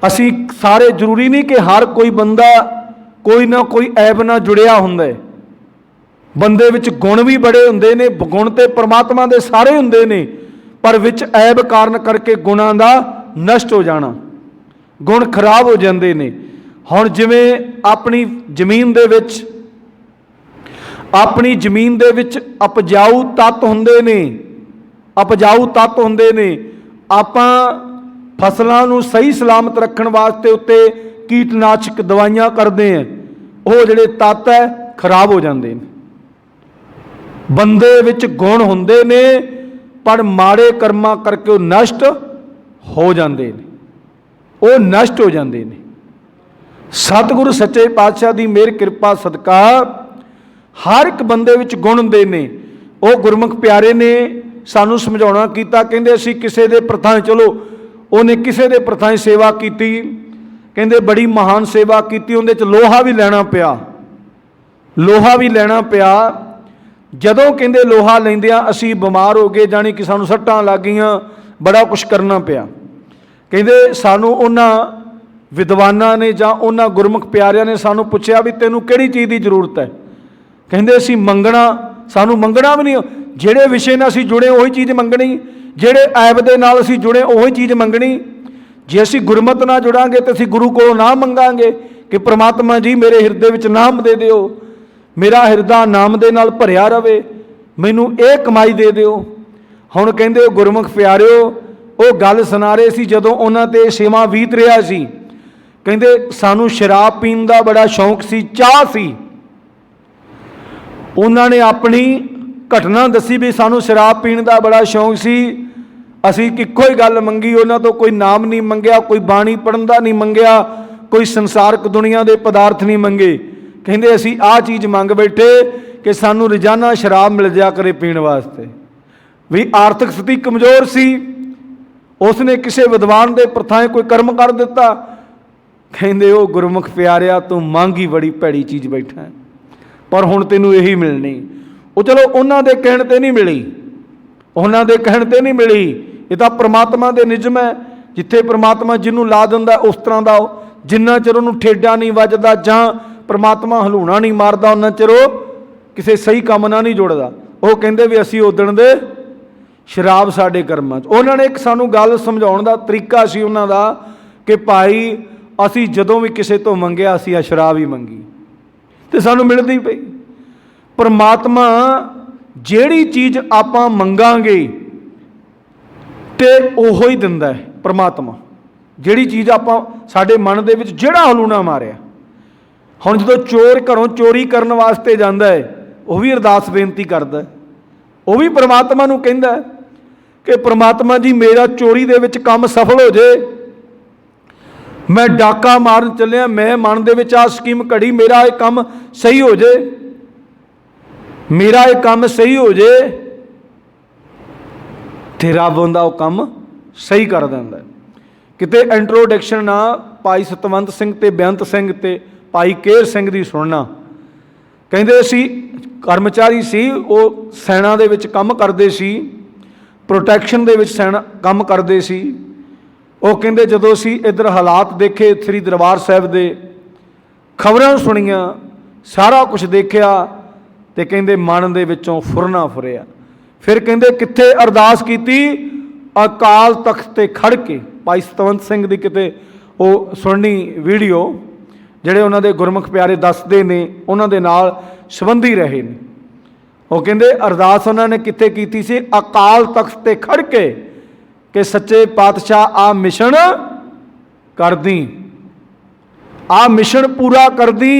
असी सारे जरूरी नहीं कि हर कोई बंदा कोई ना कोई ऐब ना जुड़िया हुंदा, बंदे विच गुण भी बड़े हुंदे ने, गुण ते परमात्मा दे सारे हुंदे ने, पर विच ऐब कारण करके गुणां दा नष्ट हो जाना, गुण खराब हो जाते हैं। हुण जिवें अपनी जमीन दे विच अपनी जमीन दे विच उपजाऊ तत्त हुंदे ने, उपजाऊ तत्त हुंदे ने, आपां फसलों नूं सही सलामत रखण वास्ते उत्ते कीटनाशक दवाइयां करते हैं, वो जिहड़े तत्त है खराब हो जाते हैं। बंदे विच गुण हुंदे ने पर माड़े कर्मां करके वो नष्ट हो जाते हैं, वो नष्ट हो जाते हैं। सतगुरु सच्चे पातशाह की मेहर कृपा सदका हर एक बंदे विच गुण हुंदे ने। वो गुरमुख प्यारे ने सानू समझाउणा कीता, कहंदे असीं किसे दे प्रथाएं, चलो उन्हें किसे दे प्रथाएं सेवा की, कहंदे बड़ी महान सेवा की, उहदे च लोहा भी लैना पिया, लोहा भी लैना पिया। जदों कहंदे लोहा लैंदियां असीं बीमार हो गए, जानी कि सानू सट्टां लग गईयां, बड़ा कुछ करना पिया। कहंदे सानू उन्हां विद्वानां ने जां उन्हां गुरमुख प्यारियां ने सानू पुछया भी तैनूं किहड़ी चीज़ की जरूरत है? कहंदे असीं मंगना, सानू मंगना भी नहीं, जिहड़े विषय नाल असीं जुड़े उही चीज़ मंगनी, जिहड़े ऐब दे नाल असीं जुड़े उही चीज़ मंगनी। जे असीं गुरमत नाल जुड़ांगे तो असीं गुरु कोलों नाम मंगांगे कि परमात्मा जी मेरे हिरदे विच नाम दे दिओ, मेरा हिरदा नाम दे नाल भरिया रवे, मैनूं इह कमाई दे दिओ। हुण कहंदे गुरमुख प्यारिओ वो गल सुना रहे सी जदों उन्हां ते सेवा बीत रिहा सी, कहंदे सानू शराब पीण दा बड़ा शौक सी, चाह सी। उन्होंने अपनी घटना दसी भी सानू शराब पीण दा बड़ा शौक सी, असी इक्को ही गल मंगी, उन्होंने तो कोई नाम नहीं मंगया, कोई बाणी पढ़न दा नहीं मंगया, कोई संसारक दुनिया के पदार्थ नहीं मंगे। कहंदे असी आ चीज़ मंग बैठे कि सानू रोजाना शराब मिल जाया करे पीण वास्ते। भी आर्थिक स्थिति कमज़ोर सी, उसने किसी विद्वान के प्रथाएं कोई कर्म कर दिता। कहंदे ओ गुरमुख प्यारिया तू मंग ही बड़ी भैड़ी चीज़ बैठा है, पर हुण तैनूं यही मिलनी। वो चलो उन्हां दे कहण ते नहीं मिली, उन्हां दे कहण ते नहीं मिली, ये तो परमात्मा के निजम है। जिथे परमात्मा जिन्हों ला दिंदा उस तरह का जिन्ना चिर उन्होंने ठेडा नहीं वजदा जां परमात्मा हलूणा नहीं मारदा उन्ना चिर किसी सही काम नाल नहीं जुड़दा। वो कहंदे भी असीं उदण दे शराब साडे कर्मां च। उन्होंने एक सानू गल समझाउण दा तरीका सी उन्हां दा कि भाई असीं जदों भी किसी तो मंगिया असीं शराब ही मंगी ते सानू मिलदी पई। परमात्मा जिहड़ी चीज़ आपां मंगांगे ते ओहो ही दिंदा है। परमात्मा जिहड़ी चीज़ आपां साडे मन दे विच जिहड़ा हलूणा मारिया, हुण जदों चोर घरों चोरी करन वास्ते जांदा है वह भी अरदास बेनती करदा है, वह भी परमात्मा नूं कहंदा है कि परमात्मा जी मेरा चोरी दे विच काम सफल हो जाए, मैं डाका मारन चलिया, मैं मन दे विच आ स्कीम घड़ी, मेरा ये काम सही हो जाए, मेरा ये काम सही हो जाए, ते रब उहदा वो काम सही कर दिंदा है। किते इंट्रोडक्शन ना भाई सतवंत सिंह ते बेअंत सिंह ते भाई केर सिंह दी सुनना। कहंदे सी कर्मचारी सी, वो सैना दे विच काम करदे सी, प्रोटैक्शन दे विच सैना काम करदे सी। वो कहंदे जदों असीं इधर हालात देखे श्री दरबार साहिब दे, खबरां सुनियां, सारा कुछ देखिया, ते कहंदे मन दे विचों फुरना फुरिया। फिर कहंदे कित्थे अरदास कीती, अकाल तख्त ते खड़ के। भाई सतवंत सिंह दी किते वो सुननी वीडियो जिहड़े उन्हां दे गुरमुख प्यारे दसदे ने, उन्हां दे नाल संबंधी रहे ने। वो कहंदे अरदास उन्हां ने कित्थे कीती सी, अकाल तख्त ते खड़ के कि सच्चे पातशाह आ मिशन कर दी, आ मिशन पूरा कर दी,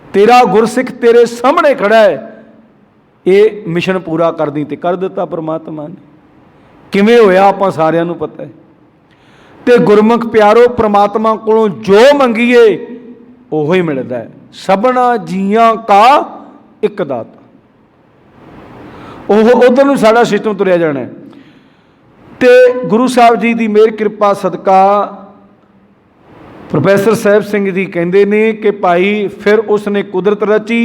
तेरा गुरसिख तेरे सामने खड़ा है, ये मिशन पूरा कर दी। ते कर दिता परमात्मा ने। किवें होया आपां सारिआं नूं पता है। ते गुरमुख प्यारो परमात्मा कोलों जो मंगीए ओहो ही मिलदा है। सबना जीआं का एक दाता, ओह उधर नूं साडा सिस्टम तुरिया जाना है। ते गुरु साहब जी की मेहर कृपा सदका प्रोफैसर साहब सिंह जी कहते हैं कि भाई फिर उसने कुदरत रची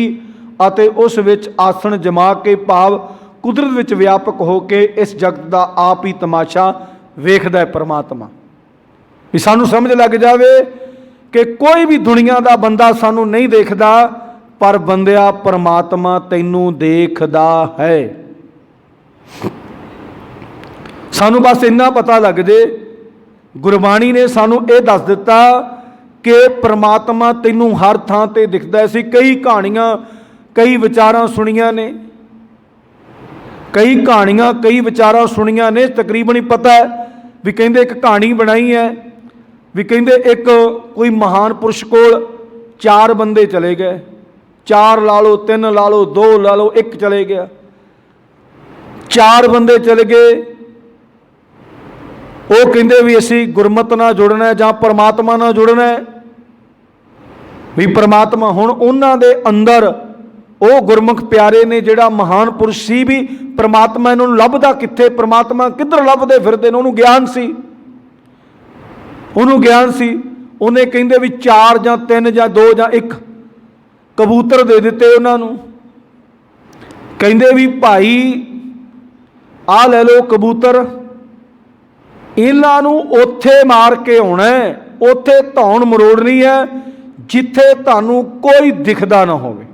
अते उस विच आसन जमा के भाव कुदरत विच व्यापक हो के इस जगत का आप ही तमाशा वेखदा है परमात्मा। भी सानू समझ लग जाए कि कोई भी दुनिया का बंदा सानू नहीं देखदा, पर बंदिया परमात्मा तैनू देखदा है। सानू बस इन्ना पता लग जाए, गुरबाणी ने सानू ये दस दिता कि परमात्मा तैनू हर थां ते दिखदा है। असीं कई कहानियां कई विचारां सुनिया ने, कई कहानियां कई विचारां सुनिया ने, तकरीबन ही पता है भी कहंदे एक कहानी बनाई है भी कहंदे एक कोई महान पुरुष कोल 4 बंदे चले गए, 4 ला लो 3 ला लो 2 ला लो 1 चले गया, 4 बंदे चले गए। वो कहंदे भी असी गुरमत नाल जुड़ना है जां परमात्मा नाल जुड़ना है। भी परमात्मा हुण उन्हां दे अंदर वो गुरमुख प्यारे ने जिहड़ा महान पुरुष सी भी परमात्मा इन्होंने लभदा कित्थे, परमात्मा किधर लभदे फिरदे ने, उन्होंने ज्ञान सी, उन्होंने ज्ञान सी। उन्हें कहंदे भी 4 जां 3 जां 2 जां 1 कबूतर दे दिते उन्होंने। कहंदे भी भाई आ ले लो कबूतर, इन्हां नूं उत्थे मार के आउणा है, उत्थे धौण मरोड़नी है जिथे तुहानूं कोई दिखदा ना होवे,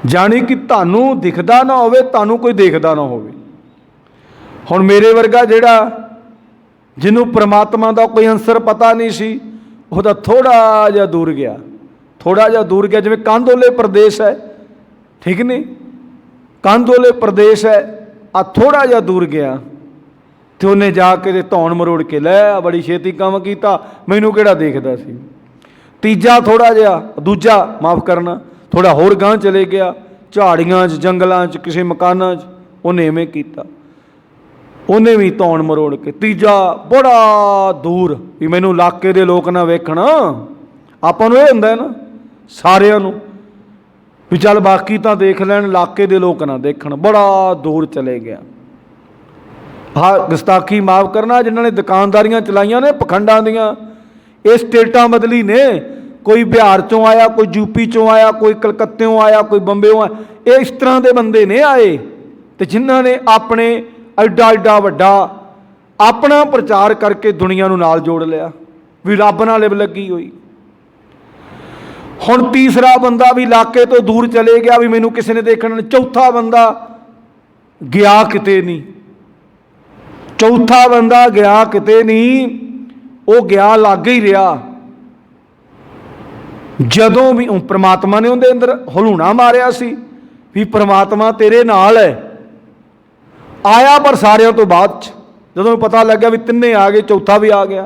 जानी कि तुहानूं दिखदा ना होवे, तुहानूं कोई देखदा ना होवे। हुण मेरे वर्गा जिहड़ा जिन्हों परमात्मा का कोई अंसर पता नहीं सी, वह थोड़ा जिहा दूर गया, थोड़ा जिहा दूर गया। जिवें कांधोले प्रदेश है, ठीक नहीं, कांधोले प्रदेश है, आ थोड़ा जिहा दूर गया तो उन्हें जाके धौण मरोड़ के लै बड़ी छेती काम कीता, मैनू किहड़ा देखदा सी। तीजा थोड़ा जिहा, दूजा माफ़ करना, थोड़ा होर गांह चले गया, झाड़ियां जंगलों किसी मकानां उन्हें इवें कीता, उन्हें भी धौण मरोड़ के। तीजा बड़ा दूर भी मैनू इलाके दे लोग ना वेखण, आपां नूं इह हुंदा है ना सारिआं नूं भी चल बाकी तो देख लैण, इलाके दे लोग ना देखण, बड़ा दूर चले गया। हाँ गुस्ताखी माफ़ करना, जिन्होंने दुकानदारियां चलाइया ने पखंडां दियां, ये स्टेटां बदली ने, कोई बिहार चों आया, कोई यूपी चों आया, कोई कलकत्तेों आया, कोई बंबेों आया, ये इस तरह के बंदे ने आए तो जिन्होंने अपने ਐਡਾ ਐਡਾ ਵੱਡਾ अपना प्रचार करके दुनिया नूं नाल जोड़ लिया भी रब नाल लिव लगी हुई। हुण तीसरा बंदा भी इलाके तो दूर चले गया भी मैनूं किसी ने देखना नहीं। चौथा बंदा गया किते नहीं, चौथा बंदा गया किते नहीं, वो गया लागे ही रहा। जदों भी परमात्मा ने उहदे अंदर हलूणा मारिया सी भी परमात्मा तेरे नाल है, आया पर सारियां तो बाद ਜਦੋਂ पता लग्या भी तिन्ने आ गए, चौथा भी आ गया,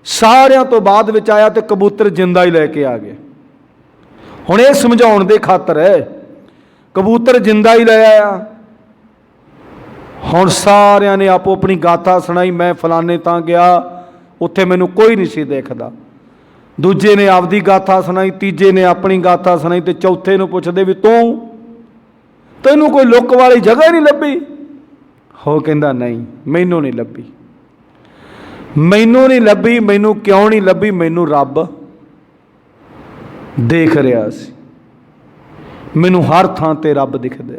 सारियां तो बाद विच आया तो कबूतर जिंदा ही लैके आ गया। हुण ये समझाउण दे खातर है, कबूतर जिंदा ही लै आया। हुण सारियां ने आपो अपनी गाथा सुनाई, मैं फलाने तां गया उत्थे मैनूं कोई नहीं सी देखदा। दूजे ने आपदी गाथा सुनाई, तीजे ने अपनी गाथा सुनाई, तो चौथे नूं पुछदे भी तैनूं कोई लुक वाली जगह नहीं लभी? हो कहंदा नहीं मैनू नहीं लभी, मैनू नहीं लभी। मैनू क्यों नहीं लभी? मैनू रब देख रहा सी, मैनू हर थां ते रब दिखदे।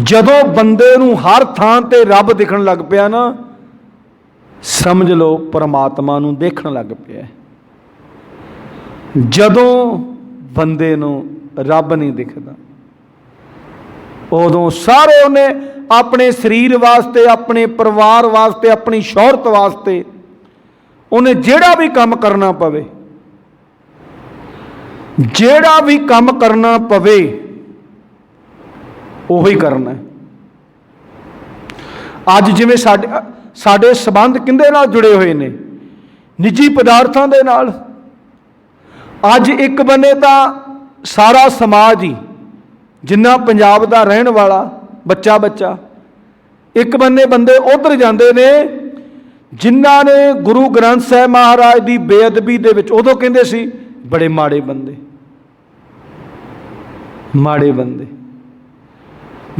जदों बंदे नूं हर थां ते रब दिखण लग पिया ना, समझ लो परमात्मा नूं देखण लग पिया। जदों बंदे नूं रब नहीं दिखदा, उदों सारे उन्हें अपने शरीर वास्ते, अपने परिवार वास्ते, अपनी शोहरत वास्ते उन्हें जेड़ा भी काम करना पवे, जेड़ा भी काम करना पवे उही करना है। अज जिवें साडे संबंध किंदे नाल जुड़े हुए ने? निजी पदार्थां दे नाल। अज एक बने तां सारा समाज ही जिन्ना पंजाब दा रहण वाला बच्चा बच्चा, एक बन्ने बंदे उधर जाते ने जिन्हां ने गुरु ग्रंथ साहिब महाराज की बेअदबी दे विच उदों कहंदे सी बड़े माड़े बंदे, माड़े बंदे।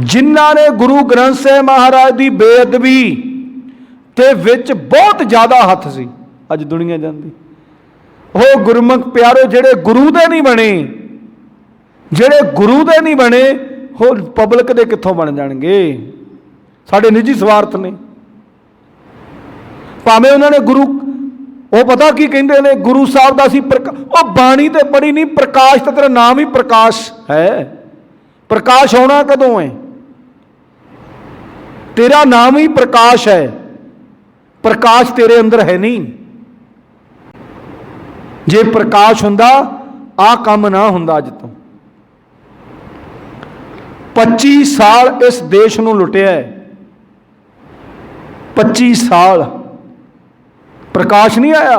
जिन्हां ने गुरु ग्रंथ साहिब महाराज की बेअदबी ते विच बहुत ज़्यादा हथ सी, अज दुनिया जाती। वो गुरमुख प्यारो जिहड़े गुरु दे नहीं बने, जिहड़े गुरु दे नहीं बने, हो पब्लिक दे कित्थों बन जाणगे? साडे निजी स्वार्थ ने। भावें उन्होंने गुरु वो पता की कहते हैं गुरु साहब का सी प्रकाश, बाणी तो पढ़ी नहीं, प्रकाश तो तेरा नाम ही प्रकाश है। प्रकाश होना कदों है? तेरा नाम ही प्रकाश है, प्रकाश तेरे अंदर है नहीं। जे प्रकाश हुंदा आ काम ना हुंदा। अज तो 25 साल इस देश नूं लुटिया है, 25 साल प्रकाश नहीं आया।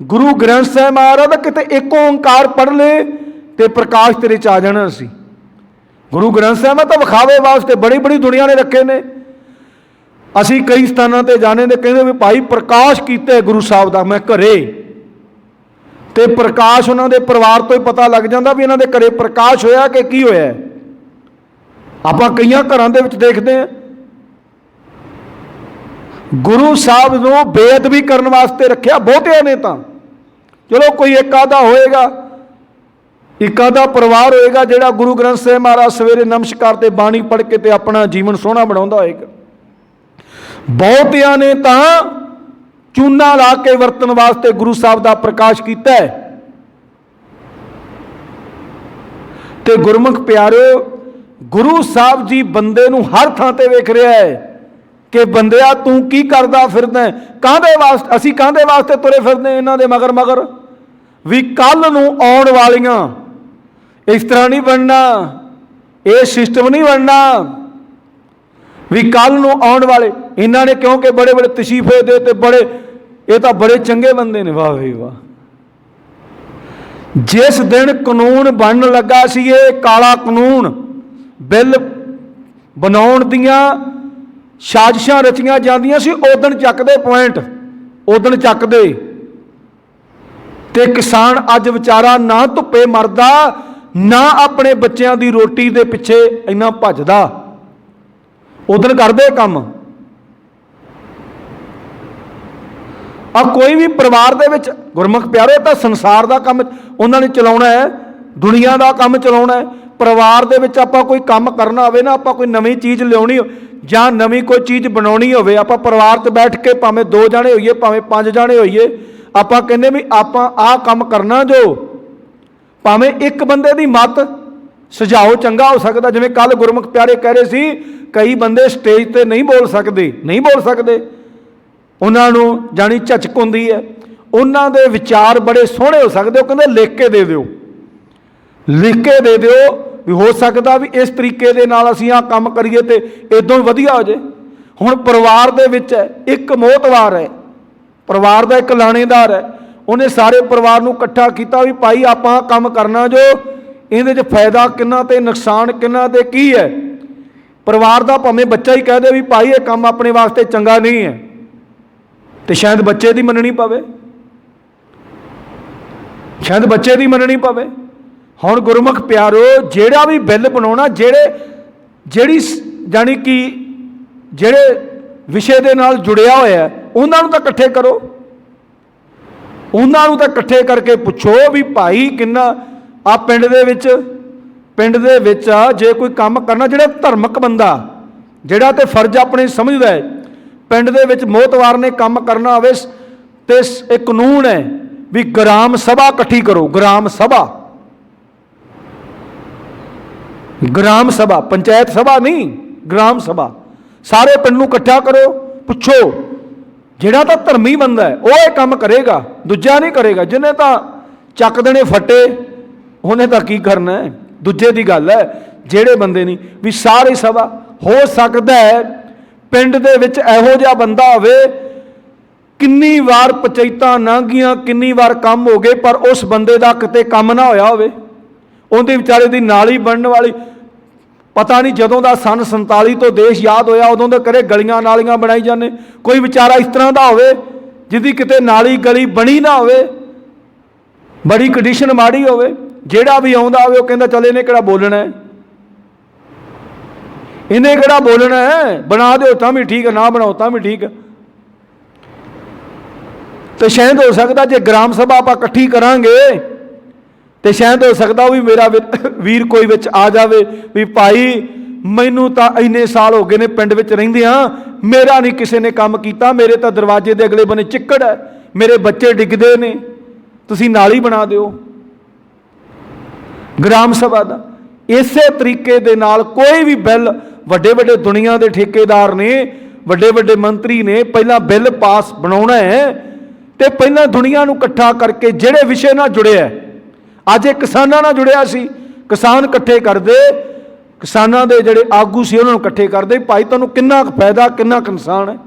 गुरु ग्रंथ साहिब महाराज दा किते एक ओंकार पढ़ ले ते प्रकाश तेरे च आ जाना सी। गुरु ग्रंथ साहिब तो विखावे वास्ते बड़ी बड़ी दुनिया ने रखे ने। असी कई स्थानों ते जाने दे कहंदे भी भाई प्रकाश कीता गुरु साहब दा, मैं घरे ते प्रकाश उन्होंने परिवार तो ही पता लग जाता भी इन्होंने घरे प्रकाश होया कि की होया। आपां कई घरों दे विच देखते हैं गुरु साहब नूं बेअदबी करने वास्ते रखिया बहुतिया ने। तो चलो कोई एक आधा होएगा, एक आधा परिवार होएगा जिहड़ा गुरु ग्रंथ साहिब महाराज सवेरे नमस्कार ते बाणी पढ़ के ते अपना जीवन सोहना बनाउंदा होएगा। बहुतिया ने तो चूना ला के वरतन वास्ते गुरु साहब का प्रकाश किया है। ते गुरमुख प्यारे गुरु साहब जी बंदे नूं हर थां ते वेख रहा है कि बंदिया तू की करदा फिरदा है, काहदे वास्ते असीं काहदे वास्ते तुरे फिरदे इन्हां दे मगर मगर भी कल नूं आउण वालियां इस तरह नहीं बनना, ये सिस्टम नहीं बनना भी कल नूं आउण वाले इन्हां ने क्योंकि बड़े बड़े तशीफे दे ते बड़े ये तो बड़े चंगे बंदे ने। वाह भी वाह। जिस दिन कानून बनन लगा सी ये काला कानून बिल बनाउण दियां साजिशां रचियां जांदियां सी, उदण चकदे पॉइंट, उदण चकदे ते किसान अज विचारा ना धुप्पे मरदा ना अपने बच्चों की रोटी दे पिछे इन्ना भजदा, उदण करदे काम। कोई भी परिवार दे विच गुरमुख प्यारे तो संसार का काम उन्होंने चलाउणा है, दुनिया का काम चलाउणा है। परिवार दे विच आपां कोई काम करना होवे ना, आपां कोई नवीं चीज़ लियाउणी ਜਾਂ ਨਵੀਂ ਕੋਈ ਚੀਜ਼ ਬਣਾਉਣੀ ਹੋਵੇ, ਆਪਾਂ ਪਰਿਵਾਰ 'ਚ ਬੈਠ ਕੇ ਭਾਵੇਂ 2 ਜਾਣੇ ਹੋਈਏ ਭਾਵੇਂ 5 ਜਾਣੇ ਹੋਈਏ, ਆਪਾਂ ਕਹਿੰਦੇ ਵੀ ਆਪਾਂ ਆਹ ਕੰਮ ਕਰਨਾ, ਜੋ ਭਾਵੇਂ ਇੱਕ ਬੰਦੇ ਦੀ ਮੱਤ ਸੁਝਾਓ ਚੰਗਾ ਹੋ ਸਕਦਾ। ਜਿਵੇਂ ਕੱਲ ਗੁਰਮੁਖ ਪਿਆਰੇ ਕਹਿ ਰਹੇ ਸੀ, ਕਈ ਬੰਦੇ ਸਟੇਜ ਤੇ ਨਹੀਂ ਬੋਲ ਸਕਦੇ, ਉਹਨਾਂ ਨੂੰ ਜਾਣੀ ਝਚਕ ਹੁੰਦੀ ਹੈ, ਉਹਨਾਂ ਦੇ ਵਿਚਾਰ ਬੜੇ ਸੋਹਣੇ ਹੋ ਸਕਦੇ। ਉਹ ਕਹਿੰਦੇ ਲਿਖ ਕੇ ਦੇ ਦਿਓ ਵੀ ਹੋ ਸਕਦਾ ਵੀ ਇਸ ਤਰੀਕੇ ਦੇ ਨਾਲ ਅਸੀਂ ਆਹ ਕੰਮ ਕਰੀਏ ਤੇ ਇਦੋਂ ਹੀ ਵਧੀਆ ਹੋ ਜੇ। ਹੁਣ ਪਰਿਵਾਰ ਦੇ ਵਿੱਚ ਇੱਕ ਮੋਹਤਵਾਰ ਹੈ, ਪਰਿਵਾਰ ਦਾ ਇੱਕ ਲਾਣੇਦਾਰ ਹੈ, ਉਹਨੇ ਸਾਰੇ ਪਰਿਵਾਰ ਨੂੰ ਇਕੱਠਾ ਕੀਤਾ ਵੀ ਭਾਈ ਆਪਾਂ ਕੰਮ ਕਰਨਾ, ਜੋ ਇਹਦੇ 'ਚ ਫਾਇਦਾ ਕਿੰਨਾ ਤੇ ਨੁਕਸਾਨ ਕਿੰਨਾ ਤੇ ਕੀ ਹੈ। ਪਰਿਵਾਰ ਦਾ ਭਾਵੇਂ ਬੱਚਾ ਹੀ ਕਹਿ ਦੇ ਵੀ ਭਾਈ ਇਹ ਕੰਮ ਆਪਣੇ ਵਾਸਤੇ ਚੰਗਾ ਨਹੀਂ ਹੈ, ਤੇ ਸ਼ਾਇਦ ਬੱਚੇ ਦੀ ਮੰਨਣੀ ਪਵੇ, ਹੁਣ ਗੁਰਮੁਖ ਪਿਆਰੋ, ਜਿਹੜਾ ਵੀ ਬਿੱਲ ਬਣਾਉਣਾ, ਜਿਹੜੀ ਜਾਣੀ ਕਿ ਜਿਹੜੇ ਵਿਸ਼ੇ ਦੇ ਨਾਲ ਜੁੜਿਆ ਹੋਇਆ, ਉਹਨਾਂ ਨੂੰ ਤਾਂ ਇਕੱਠੇ ਕਰੋ, ਉਹਨਾਂ ਨੂੰ ਤਾਂ ਇਕੱਠੇ ਕਰਕੇ ਪੁੱਛੋ ਵੀ ਭਾਈ ਕਿੰਨਾ ਆ ਪਿੰਡ ਦੇ ਵਿੱਚ ਜੇ ਕੋਈ ਕੰਮ ਕਰਨਾ, ਜਿਹੜਾ ਧਾਰਮਿਕ ਬੰਦਾ ਜਿਹੜਾ ਤੇ ਫਰਜ਼ ਆਪਣੇ ਸਮਝਦਾ ਹੈ, ਪਿੰਡ ਦੇ ਵਿੱਚ ਮੋਹਤਵਾਰ ਨੇ ਕੰਮ ਕਰਨਾ ਹੋਵੇ ਤੇ ਇਹ ਕਾਨੂੰਨ ਹੈ ਵੀ ਗ੍ਰਾਮ ਸਭਾ ਇਕੱਠੀ ਕਰੋ, ਗ੍ਰਾਮ ਸਭਾ ਪੰਚਾਇਤ ਸਭਾ ਨਹੀਂ, ਗ੍ਰਾਮ ਸਭਾ, ਸਾਰੇ ਪਿੰਡ ਨੂੰ ਇਕੱਠਾ ਕਰੋ, ਪੁੱਛੋ ਜਿਹੜਾ ਤਾਂ ਧਰਮੀ ਬੰਦਾ ਹੈ ਉਹ ਇਹ ਕੰਮ ਕਰੇਗਾ, ਦੂਜਾ ਨਹੀਂ ਕਰੇਗਾ। ਜਿਹਨੇ ਤਾਂ ਚੱਕ ਦੇਣੇ ਫੱਟੇ ਉਹਨੇ ਤਾਂ ਕੀ ਕਰਨਾ ਹੈ, ਦੂਜੇ ਦੀ ਗੱਲ ਹੈ। ਜਿਹੜੇ ਬੰਦੇ ਨਹੀਂ ਵੀ ਸਾਰੀ ਸਭਾ, ਹੋ ਸਕਦਾ ਹੈ ਪਿੰਡ ਦੇ ਵਿੱਚ ਇਹੋ ਜਿਹਾ ਬੰਦਾ ਹੋਵੇ, ਕਿੰਨੀ ਵਾਰ ਪੰਚਾਇਤਾਂ ਲੰਘੀਆਂ, ਕਿੰਨੀ ਵਾਰ ਕੰਮ ਹੋ ਗਏ, ਪਰ ਉਸ ਬੰਦੇ ਦਾ ਕਿਤੇ ਕੰਮ ਨਾ ਹੋਇਆ ਹੋਵੇ, ਉਹਦੇ ਵਿਚਾਰੇ ਦੀ ਨਾਲੀ ਬਣਨ ਵਾਲੀ, ਪਤਾ ਨਹੀਂ ਜਦੋਂ ਦਾ ਸੰਨ 47 ਤੋਂ ਦੇਸ਼ ਯਾਦ ਹੋਇਆ ਉਦੋਂ ਦੇ ਕਰੇ ਗਲੀਆਂ ਨਾਲੀਆਂ ਬਣਾਈ ਜਾਂਦੇ। ਕੋਈ ਵਿਚਾਰਾ ਇਸ ਤਰ੍ਹਾਂ ਦਾ ਹੋਵੇ ਜਿਹਦੀ ਕਿਤੇ ਨਾਲੀ ਗਲੀ ਬਣੀ ਨਾ ਹੋਵੇ, ਬੜੀ ਕੰਡੀਸ਼ਨ ਮਾੜੀ ਹੋਵੇ, ਜਿਹੜਾ ਵੀ ਆਉਂਦਾ ਹੋਵੇ ਉਹ ਕਹਿੰਦਾ ਚੱਲ ਇਹਨੇ ਕਿਹੜਾ ਬੋਲਣਾ ਹੈ, ਬਣਾ ਦਿਓ ਤਾਂ ਵੀ ਠੀਕ ਹੈ, ਨਾ ਬਣਾਓ ਤਾਂ ਵੀ ਠੀਕ ਹੈ। ਤੇ ਸ਼ਾਇਦ ਹੋ ਸਕਦਾ ਜੇ ਗ੍ਰਾਮ ਸਭਾ ਆਪਾਂ ਇਕੱਠੀ ਕਰਾਂਗੇ ਤੇ ਸ਼ਾਇਦ ਹੋ ਸਕਦਾ ਉਹ ਵੀ ਮੇਰਾ ਵੀਰ ਕੋਈ ਵਿੱਚ ਆ ਜਾਵੇ ਵੀ ਭਾਈ ਮੈਨੂੰ ਤਾਂ ਇੰਨੇ ਸਾਲ ਹੋ ਗਏ ਨੇ ਪਿੰਡ ਵਿੱਚ ਰਹਿੰਦੇ ਹਾਂ, ਮੇਰਾ ਨਹੀਂ ਕਿਸੇ ਨੇ ਕੰਮ ਕੀਤਾ, ਮੇਰੇ ਤਾਂ ਦਰਵਾਜ਼ੇ ਦੇ ਅਗਲੇ ਬੰਨੇ ਚਿੱਕੜ ਹੈ, ਮੇਰੇ ਬੱਚੇ ਡਿੱਗਦੇ ਨੇ, ਤੁਸੀਂ ਨਾਲੀ ਬਣਾ ਦਿਓ। ਗ੍ਰਾਮ ਸਭਾ ਦਾ ਇਸੇ ਤਰੀਕੇ ਦੇ ਨਾਲ ਕੋਈ ਵੀ ਬਿੱਲ, ਵੱਡੇ ਦੁਨੀਆ ਦੇ ਠੇਕੇਦਾਰ ਨੇ, ਵੱਡੇ ਮੰਤਰੀ ਨੇ, ਪਹਿਲਾਂ ਬਿੱਲ ਪਾਸ ਬਣਾਉਣਾ ਹੈ ਤੇ ਪਹਿਲਾਂ ਦੁਨੀਆ ਨੂੰ ਇਕੱਠਾ ਕਰਕੇ ਜਿਹੜੇ ਵਿਸ਼ੇ ਨਾਲ ਜੁੜਿਆ, ਅੱਜ ਇਹ ਕਿਸਾਨਾਂ ਨਾਲ ਜੁੜਿਆ ਸੀ, ਕਿਸਾਨ ਇਕੱਠੇ ਕਰਦੇ, ਕਿਸਾਨਾਂ ਦੇ ਜਿਹੜੇ ਆਗੂ ਸੀ ਉਹਨਾਂ ਨੂੰ ਇਕੱਠੇ ਕਰਦੇ, ਭਾਈ ਤੁਹਾਨੂੰ ਕਿੰਨਾ ਕੁ ਫਾਇਦਾ ਕਿੰਨਾ ਕੁ ਨੁਕਸਾਨ ਹੈ।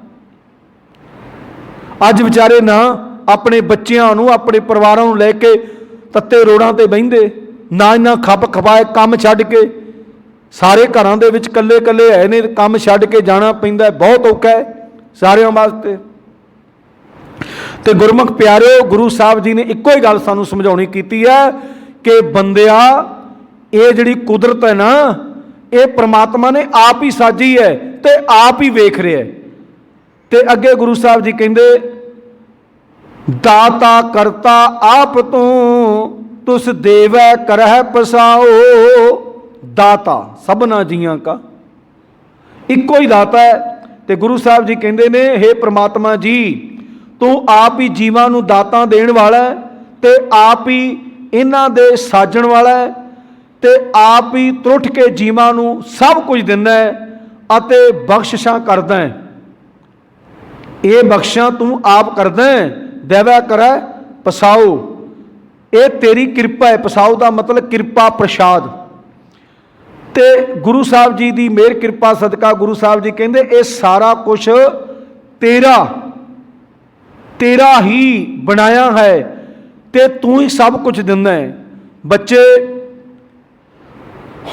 ਅੱਜ ਵਿਚਾਰੇ ਨਾ ਆਪਣੇ ਬੱਚਿਆਂ ਨੂੰ, ਆਪਣੇ ਪਰਿਵਾਰਾਂ ਨੂੰ ਲੈ ਕੇ ਤੱਤੇ ਰੋੜਾਂ ਤੇ ਬਹਿੰਦੇ, ਨਾ ਇਹਨਾਂ ਖੱਪ ਖਪਾਏ, ਕੰਮ ਛੱਡ ਕੇ, ਸਾਰੇ ਘਰਾਂ ਦੇ ਵਿੱਚ ਇਕੱਲੇ ਹੈ ਨੇ, ਕੰਮ ਛੱਡ ਕੇ ਜਾਣਾ ਪੈਂਦਾ, ਬਹੁਤ ਔਖਾ ਹੈ ਸਾਰਿਆਂ ਵਾਸਤੇ। ਤੇ ਗੁਰਮੁਖ ਪਿਆਰਿਓ, ਗੁਰੂ ਸਾਹਿਬ ਜੀ ਨੇ ਇੱਕੋ ਹੀ ਗੱਲ ਸਾਨੂੰ ਸਮਝਾਉਣੀ ਕੀਤੀ ਹੈ ਕਿ ਬੰਦਿਆ, ਇਹ ਜਿਹੜੀ ਕੁਦਰਤ ਹੈ ਨਾ, ਇਹ ਪ੍ਰਮਾਤਮਾ ਨੇ ਆਪ ਹੀ ਸਾਜੀ ਹੈ ਤੇ ਆਪ ਹੀ ਵੇਖ ਰਿਹਾ ਹੈ। ਤੇ ਅੱਗੇ ਗੁਰੂ ਸਾਹਿਬ ਜੀ ਕਹਿੰਦੇ, ਦਾਤਾ ਕਰਤਾ ਆਪ ਤੂੰ, ਤੁਸ ਦੇਵੈ ਕਰਹਿ ਪਸਾਓ। ਦਾਤਾ ਸਭਨਾ ਜੀਆਂ ਕਾ, ਇੱਕੋ ਹੀ ਦਾਤਾ ਹੈ। ਤੇ ਗੁਰੂ ਸਾਹਿਬ ਜੀ ਕਹਿੰਦੇ ਨੇ, ਹੇ ਪ੍ਰਮਾਤਮਾ ਜੀ, ਤੂੰ ਆਪ ਹੀ ਜੀਵਾਂ ਨੂੰ ਦਾਤਾਂ ਦੇਣ ਵਾਲਾ ਹੈ ਤੇ ਆਪ ਹੀ ਇਹਨਾਂ ਦੇ ਸਾਜਣ ਵਾਲਾ ਹੈ ਤੇ ਆਪ ਹੀ ਤਰੁੱਠ ਕੇ ਜੀਵਾਂ ਨੂੰ ਸਭ ਕੁਝ ਦਿੰਦਾ ਹੈ ਅਤੇ ਬਖਸ਼ਿਸ਼ਾਂ ਕਰਦਾ ਹੈ। ਇਹ ਬਖਸ਼ਾਂ ਤੂੰ ਆਪ ਕਰਦਾ ਹੈ, ਦੇਵੈ ਕਰੈ ਪਸਾਓ, ਇਹ ਤੇਰੀ ਕਿਰਪਾ ਹੈ। ਪਸਾਓ ਦਾ ਮਤਲਬ ਕਿਰਪਾ, ਪ੍ਰਸ਼ਾਦ। ਤੇ ਗੁਰੂ ਸਾਹਿਬ ਜੀ ਦੀ ਮਿਹਰ ਕਿਰਪਾ ਸਦਕਾ ਗੁਰੂ ਸਾਹਿਬ ਜੀ ਕਹਿੰਦੇ ਇਹ ਸਾਰਾ ਕੁਛ ਤੇਰਾ ਹੀ ਬਣਾਇਆ ਹੈ ਤੇ ਤੂੰ ਹੀ ਸਭ ਕੁਝ ਦਿੰਦਾ ਹੈ। ਬੱਚੇ,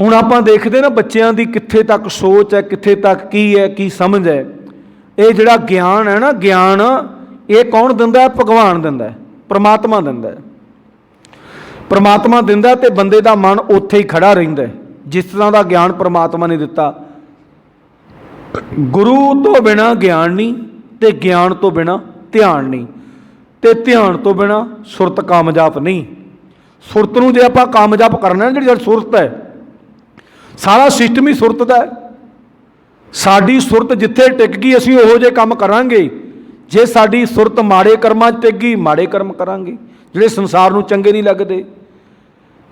ਹੁਣ ਆਪਾਂ ਦੇਖਦੇ ਨਾ ਬੱਚਿਆਂ ਦੀ ਕਿੱਥੇ ਤੱਕ ਸੋਚ ਹੈ, ਕਿੱਥੇ ਤੱਕ ਕੀ ਹੈ, ਕੀ ਸਮਝ ਹੈ। ਇਹ ਜਿਹੜਾ ਗਿਆਨ ਹੈ ਨਾ, ਗਿਆਨ ਇਹ ਕੌਣ ਦਿੰਦਾ ਹੈ? ਭਗਵਾਨ ਦਿੰਦਾ ਹੈ, ਪ੍ਰਮਾਤਮਾ ਦਿੰਦਾ ਹੈ। ਪ੍ਰਮਾਤਮਾ ਦਿੰਦਾ ਤੇ ਬੰਦੇ ਦਾ ਮਨ ਉੱਥੇ ਹੀ ਖੜਾ ਰਹਿੰਦਾ ਹੈ ਜਿਸ ਤਰ੍ਹਾਂ ਦਾ ਗਿਆਨ ਪ੍ਰਮਾਤਮਾ ਨੇ ਦਿੱਤਾ। ਗੁਰੂ ਤੋਂ ਬਿਨਾ ਗਿਆਨ ਨਹੀਂ ਤੇ ਗਿਆਨ ਤੋਂ ਬਿਨਾ ਧਿਆਨ ਨਹੀਂ ਤੇ ਧਿਆਨ ਤੋਂ ਬਿਨਾ ਸੁਰਤ ਕਾਮਯਾਬ ਨਹੀਂ। ਸੁਰਤ ਨੂੰ ਜੇ ਆਪਾਂ ਕਾਮਯਾਬ ਕਰਨਾ, ਜਿਹੜੀ ਸੁਰਤ ਹੈ, ਸਾਰਾ ਸਿਸਟਮ ਹੀ ਸੁਰਤ ਦਾ ਹੈ। ਸਾਡੀ ਸੁਰਤ ਜਿੱਥੇ ਟਿਕ ਗਈ ਅਸੀਂ ਉਹੋ ਜਿਹੇ ਕੰਮ ਕਰਾਂਗੇ। ਜੇ ਸਾਡੀ ਸੁਰਤ ਮਾੜੇ ਕਰਮਾਂ 'ਚ ਟਿਕ ਗਈ, ਮਾੜੇ ਕਰਮ ਕਰਾਂਗੇ ਜਿਹੜੇ ਸੰਸਾਰ ਨੂੰ ਚੰਗੇ ਨਹੀਂ ਲੱਗਦੇ।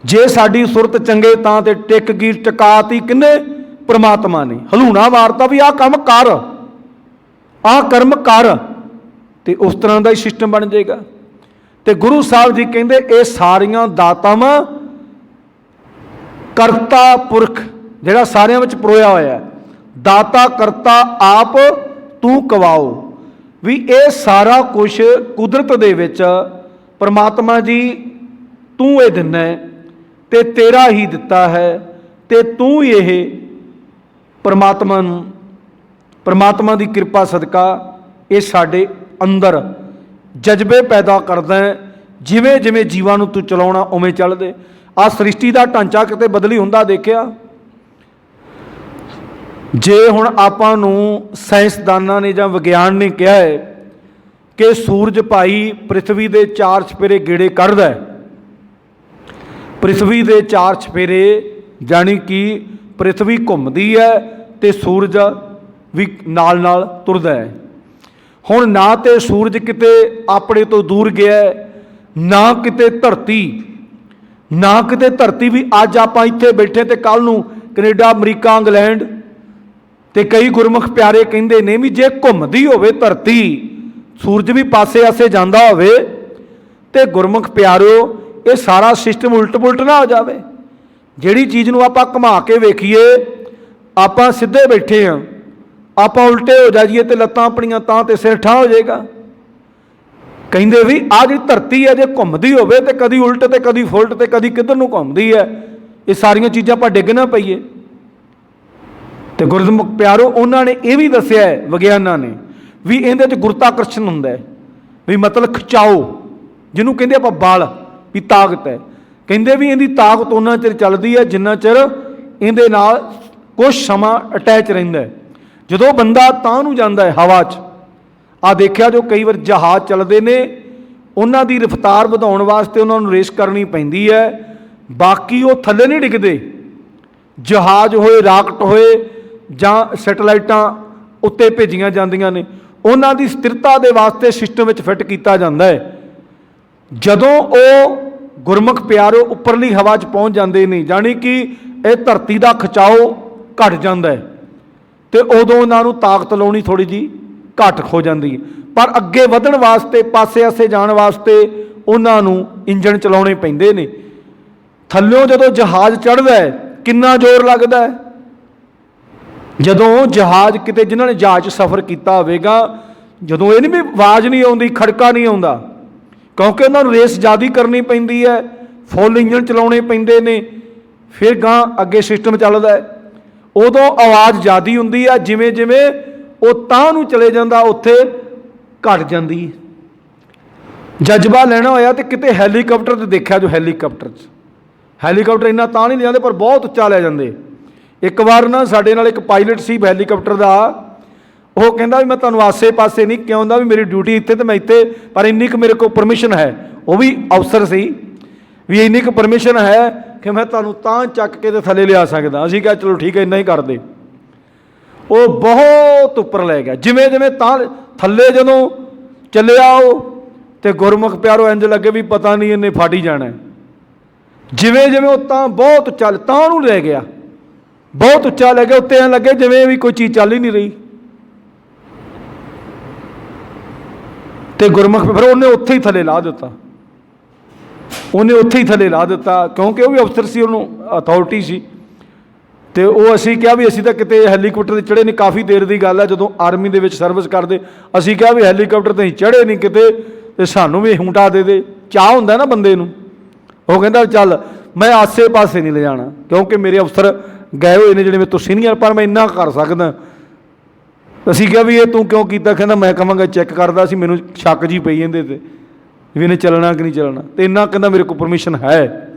ਜੇ ਸਾਡੀ ਸੁਰਤ ਚੰਗੇ ਤਾਂ ਤੇ ਟਿਕ ਗਈ, ਟਿਕਾਤੀ ਕਿੰਨੇ? ਪ੍ਰਮਾਤਮਾ ਨੇ। ਹਲੂਣਾ ਮਾਰਤਾ ਵੀ ਆਹ ਕੰਮ ਕਰ, ਆਹ ਕਰਮ ਕਰ, ਤੇ ਉਸ ਤਰ੍ਹਾਂ ਦਾ ਹੀ ਸਿਸਟਮ ਬਣ ਜਾਏਗਾ। ਤੇ ਗੁਰੂ ਸਾਹਿਬ ਜੀ ਕਹਿੰਦੇ ਇਹ ਸਾਰੀਆਂ ਦਾਤਾਵਾਂ ਕਰਤਾ ਪੁਰਖ ਜਿਹੜਾ ਸਾਰਿਆਂ ਵਿੱਚ ਪਰੋਇਆ ਹੋਇਆ, ਦਾਤਾ ਕਰਤਾ ਆਪ ਤੂੰ ਕਵਾਓ, ਵੀ ਇਹ ਸਾਰਾ ਕੁਛ ਕੁਦਰਤ ਦੇ ਵਿੱਚ ਪਰਮਾਤਮਾ ਜੀ ਤੂੰ ਇਹ ਦਿੰਦਾ ਤੇ ਤੇਰਾ ਹੀ ਦਿੱਤਾ ਹੈ, ਤੇ ਤੂੰ ਇਹ ਪਰਮਾਤਮਾ ਨੂੰ, ਪਰਮਾਤਮਾ ਦੀ ਕਿਰਪਾ ਸਦਕਾ ਇਹ ਸਾਡੇ ਅੰਦਰ ਜਜ਼ਬੇ ਪੈਦਾ ਕਰਦਾ ਹੈ। ਜਿਵੇਂ ਜਿਵੇਂ ਜੀਵਾਂ ਨੂੰ ਤੂੰ ਚਲਾਉਣਾ ਉਵੇਂ ਚੱਲਦੇ। ਆਹ ਸ੍ਰਿਸ਼ਟੀ ਦਾ ਢਾਂਚਾ ਕਿਤੇ ਬਦਲੀ ਹੁੰਦਾ ਦੇਖਿਆ? ਜੇ ਹੁਣ ਆਪਾਂ ਨੂੰ ਸਾਇੰਸਦਾਨਾਂ ਨੇ ਜਾਂ ਵਿਗਿਆਨ ਨੇ ਕਿਹਾ ਹੈ ਕਿ ਸੂਰਜ ਭਾਈ ਪ੍ਰਿਥਵੀ ਦੇ 4 ਚੁਫੇਰੇ ਗੇੜੇ ਕੱਢਦਾ ਹੈ, ਪ੍ਰਿਥਵੀ ਦੇ 4 ਚੁਫੇਰੇ ਜਾਣੀ ਕਿ ਪ੍ਰਿਥਵੀ ਘੁੰਮਦੀ ਹੈ ਤੇ ਸੂਰਜ ਵੀ ਨਾਲ ਨਾਲ ਤੁਰਦਾ ਹੈ। ਹੁਣ ਨਾ ਤੇ ਸੂਰਜ ਕਿਤੇ ਆਪਣੇ ਤੋਂ ਦੂਰ ਗਿਆ, ਨਾ ਕਿਤੇ ਧਰਤੀ ਵੀ ਅੱਜ ਆਪਾਂ ਇੱਥੇ ਬੈਠੇ ਤੇ ਕੱਲ੍ਹ ਨੂੰ ਕੈਨੇਡਾ, ਅਮਰੀਕਾ, ਇੰਗਲੈਂਡ। ਤੇ ਕਈ ਗੁਰਮੁਖ ਪਿਆਰੇ ਕਹਿੰਦੇ ਨੇ ਵੀ ਜੇ ਘੁੰਮਦੀ ਹੋਵੇ ਧਰਤੀ, ਸੂਰਜ ਵੀ ਪਾਸੇ-ਆਸੇ ਜਾਂਦਾ ਹੋਵੇ, ਤੇ ਗੁਰਮੁਖ ਪਿਆਰਿਓ ਇਹ ਸਾਰਾ ਸਿਸਟਮ ਉਲਟ-ਪੁਲਟ ਨਾ ਹੋ ਜਾਵੇ। ਜਿਹੜੀ ਚੀਜ਼ ਨੂੰ ਆਪਾਂ ਘੁਮਾ ਕੇ ਵੇਖੀਏ, ਆਪਾਂ ਸਿੱਧੇ ਬੈਠੇ ਹਾਂ, ਆਪਾਂ ਉਲਟੇ ਹੋ ਜਾਈਏ ਤੇ ਲੱਤਾਂ ਆਪਣੀਆਂ ਤਾਂ ਤੇ ਸਿਰ ਠਾਹ ਹੋ ਜਾਏਗਾ। ਕਹਿੰਦੇ ਵੀ ਆਹ ਜਿਹੜੀ ਧਰਤੀ ਹੈ ਜੇ ਘੁੰਮਦੀ ਹੋਵੇ ਤੇ ਕਦੀ ਉਲਟ ਤੇ ਕਦੀ ਫੁਲਟ ਤੇ ਕਦੀ ਕਿੱਧਰ ਨੂੰ ਘੁੰਮਦੀ ਹੈ, ਇਹ ਸਾਰੀਆਂ ਚੀਜ਼ਾਂ ਆਪਾਂ ਡਿੱਗ ਨਾ ਪਈਏ। ਤੇ ਗੁਰਮੁਖ ਪਿਆਰੋ ਉਹਨਾਂ ਨੇ ਇਹ ਵੀ ਦੱਸਿਆ ਹੈ ਵਿਗਿਆਨਾਂ ਨੇ ਵੀ ਇਹਦੇ 'ਚ ਗੁਰਤਾਕਰਸ਼ਣ ਹੁੰਦਾ ਹੈ, ਵੀ ਮਤਲਬ ਖਿਚਾਓ ਜਿਹਨੂੰ ਕਹਿੰਦੇ ਆਪਾਂ ਬਲ, ਵੀ ਤਾਕਤ ਹੈ। ਕਹਿੰਦੇ ਵੀ ਇਹਦੀ ਤਾਕਤ ਉਹਨਾਂ ਚਿਰ ਚੱਲਦੀ ਹੈ ਜਿੰਨਾ ਚਿਰ ਇਹਦੇ ਨਾਲ ਕੁਛ ਸਮਾਂ ਅਟੈਚ ਰਹਿੰਦਾ। ਜਦੋਂ ਬੰਦਾ ਤਾਂ ਨੂੰ ਜਾਂਦਾ ਹੈ ਹਵਾ 'ਚ, ਆਹ ਦੇਖਿਆ ਜੋ ਕਈ ਵਾਰ ਜਹਾਜ਼ ਚੱਲਦੇ ਨੇ, ਉਹਨਾਂ ਦੀ ਰਫ਼ਤਾਰ ਵਧਾਉਣ ਵਾਸਤੇ ਉਹਨਾਂ ਨੂੰ ਰੇਸ ਕਰਨੀ ਪੈਂਦੀ ਹੈ, ਬਾਕੀ ਉਹ ਥੱਲੇ ਨਹੀਂ ਡਿੱਗਦੇ। ਜਹਾਜ਼ ਹੋਏ, ਰਾਕਟ ਹੋਏ ਜਾਂ ਸੈਟਲਾਈਟਾਂ ਉੱਤੇ ਭੇਜੀਆਂ ਜਾਂਦੀਆਂ ਨੇ, ਉਹਨਾਂ ਦੀ ਸਥਿਰਤਾ ਦੇ ਵਾਸਤੇ ਸਿਸਟਮ ਵਿੱਚ ਫਿੱਟ ਕੀਤਾ ਜਾਂਦਾ ਹੈ। ਜਦੋਂ ਉਹ ਗੁਰਮੁਖ ਪਿਆਰੋ ਉੱਪਰਲੀ ਹਵਾ 'ਚ ਪਹੁੰਚ ਜਾਂਦੇ ਨੇ, ਜਾਣੀ ਕਿ ਇਹ ਧਰਤੀ ਦਾ ਖਿਚਾਓ ਘਟ ਜਾਂਦਾ ਹੈ, ਤੇ ਉਦੋਂ ਉਹਨਾਂ ਨੂੰ ਤਾਕਤ ਲਾਉਣੀ ਥੋੜ੍ਹੀ ਜਿਹੀ ਘੱਟ ਹੋ ਜਾਂਦੀ ਹੈ। ਪਰ ਅੱਗੇ ਵਧਣ ਵਾਸਤੇ, ਪਾਸੇ-ਆਸੇ ਜਾਣ ਵਾਸਤੇ ਉਹਨਾਂ ਨੂੰ ਇੰਜਣ ਚਲਾਉਣੇ ਪੈਂਦੇ ਨੇ। ਥੱਲਿਓਂ ਜਦੋਂ ਜਹਾਜ਼ ਚੜ੍ਹਦਾ ਹੈ ਕਿੰਨਾ ਜ਼ੋਰ ਲੱਗਦਾ ਹੈ। ਜਦੋਂ ਜਹਾਜ਼ ਕਿਤੇ, ਜਿਨ੍ਹਾਂ ਨੇ ਜਹਾਜ਼ 'ਚ ਸਫ਼ਰ ਕੀਤਾ ਹੋਵੇਗਾ, ਜਦੋਂ ਇਹ ਨਹੀਂ ਵੀ ਆਵਾਜ਼ ਨਹੀਂ ਆਉਂਦੀ, ਖੜਕਾ ਨਹੀਂ ਆਉਂਦਾ, ਕਿਉਂਕਿ ਉਹਨਾਂ ਨੂੰ ਰੇਸ ਜ਼ਿਆਦਾ ਕਰਨੀ ਪੈਂਦੀ ਹੈ, ਫੁੱਲ ਇੰਜਣ ਚਲਾਉਣੇ ਪੈਂਦੇ ਨੇ, ਫਿਰ ਗਾਂ ਅੱਗੇ ਸਿਸਟਮ ਚੱਲਦਾ ਹੈ, ਉਦੋਂ ਆਵਾਜ਼ ਜ਼ਿਆਦਾ ਹੁੰਦੀ ਹੈ। ਜਿਵੇਂ ਜਿਵੇਂ ਉਹ ਤਾਂ ਨੂੰ ਚਲੇ ਜਾਂਦਾ ਉੱਥੇ ਘਟ ਜਾਂਦੀ ਹੈ। ਜਜ਼ਬਾ ਲੈਣਾ ਹੋਇਆ ਤੇ ਕਿਤੇ ਹੈਲੀਕਾਪਟਰ 'ਤੇ ਦੇਖਿਆ, ਜੋ ਹੈਲੀਕਾਪਟਰ ਇੰਨਾ ਤਾਂ ਨਹੀਂ ਲਿਆਉਂਦੇ ਪਰ ਬਹੁਤ ਉੱਚਾ ਲੈ ਜਾਂਦੇ। ਇੱਕ ਵਾਰ ਨਾ ਸਾਡੇ ਨਾਲ ਇੱਕ ਪਾਇਲਟ ਸੀ ਹੈਲੀਕਾਪਟਰ ਦਾ, ਉਹ ਕਹਿੰਦਾ ਵੀ ਮੈਂ ਤੁਹਾਨੂੰ ਆਸੇ-ਪਾਸੇ ਨਹੀਂ ਕਿਉਂ ਆਉਂਦਾ, ਵੀ ਮੇਰੀ ਡਿਊਟੀ ਇੱਥੇ ਤੇ ਮੈਂ ਇੱਥੇ, ਪਰ ਇੰਨੀ ਕੁ ਮੇਰੇ ਕੋਲ ਪਰਮਿਸ਼ਨ ਹੈ, ਉਹ ਵੀ ਅਫਸਰ ਸੀ, ਵੀ ਇੰਨੀ ਕੁ ਪਰਮਿਸ਼ਨ ਹੈ ਕਿ ਮੈਂ ਤੁਹਾਨੂੰ ਤਾਂ ਚੱਕ ਕੇ ਤੇ ਥੱਲੇ ਲਿਆ ਸਕਦਾ। ਅਸੀਂ ਕਿਹਾ ਚਲੋ ਠੀਕ ਹੈ, ਇੰਨਾ ਹੀ ਕਰਦੇ। ਉਹ ਬਹੁਤ ਉੱਪਰ ਲੈ ਗਿਆ, ਜਿਵੇਂ ਜਿਵੇਂ ਤਾਂ ਥੱਲੇ ਜਦੋਂ ਚੱਲਿਆ ਉਹ, ਤੇ ਗੁਰਮੁਖ ਪਿਆਰੋ ਇੰਝ ਲੱਗੇ ਵੀ ਪਤਾ ਨਹੀਂ ਇਹਨੇ ਫਾਟੀ ਜਾਣਾ। ਜਿਵੇਂ ਜਿਵੇਂ ਉਹ ਤਾਂ ਬਹੁਤ ਉੱਚਾ ਤਾਂ ਨੂੰ ਲੈ ਗਿਆ, ਬਹੁਤ ਉੱਚਾ ਲੈ ਗਿਆ, ਉੱਤੇ ਐਂ ਲੱਗੇ ਜਿਵੇਂ ਵੀ ਕੋਈ ਚੀਜ਼ ਚੱਲ ਹੀ ਨਹੀਂ ਰਹੀ। ਤੇ ਗੁਰਮੁਖ ਫਿਰ ਉਹਨੇ ਉੱਥੇ ਹੀ ਥੱਲੇ ਲਾ ਦਿੱਤਾ, ਕਿਉਂਕਿ ਉਹ ਵੀ ਅਫਸਰ ਸੀ, ਉਹਨੂੰ ਅਥਾਰਟੀ ਸੀ। ਤੇ ਉਹ ਅਸੀਂ ਕਿਹਾ ਵੀ ਅਸੀਂ ਤਾਂ ਕਿਤੇ ਹੈਲੀਕਾਪਟਰ 'ਤੇ ਚੜ੍ਹੇ ਨਹੀਂ, ਕਾਫੀ ਦੇਰ ਦੀ ਗੱਲ ਹੈ, ਜਦੋਂ ਆਰਮੀ ਦੇ ਵਿੱਚ ਸਰਵਿਸ ਕਰਦੇ, ਅਸੀਂ ਕਿਹਾ ਵੀ ਹੈਲੀਕਾਪਟਰ 'ਤੇ ਅਸੀਂ ਚੜ੍ਹੇ ਨਹੀਂ ਕਿਤੇ, ਤੇ ਸਾਨੂੰ ਵੀ ਹੂੰਟਾ ਦੇ ਚਾਹ ਹੁੰਦਾ ਨਾ ਬੰਦੇ ਨੂੰ। ਉਹ ਕਹਿੰਦਾ ਚੱਲ ਮੈਂ ਆਸੇ-ਪਾਸੇ ਨਹੀਂ ਲਿਜਾਣਾ, ਕਿਉਂਕਿ ਮੇਰੇ ਅਫਸਰ ਗਏ ਹੋਏ ਨੇ ਜਿਹੜੇ ਮੇਰੇ ਤੋਂ ਸੀਨੀਅਰ, ਪਰ ਮੈਂ ਇੰਨਾ ਕਰ ਸਕਦਾ। ਅਸੀਂ ਕਿਹਾ ਵੀ ਇਹ ਤੂੰ ਕਿਉਂ ਕੀਤਾ? ਕਹਿੰਦਾ ਮੈਂ ਕਹਾਂਗਾ ਚੈੱਕ ਕਰਦਾ ਸੀ, ਮੈਨੂੰ ਸ਼ੱਕ ਜੀ ਪਈ ਇਹਦੇ 'ਤੇ ਵੀ ਇਹਨੇ ਚੱਲਣਾ ਕਿ ਨਹੀਂ ਚੱਲਣਾ, ਤੇ ਇੰਨਾ ਕਹਿੰਦਾ ਮੇਰੇ ਕੋਲ ਪਰਮਿਸ਼ਨ ਹੈ।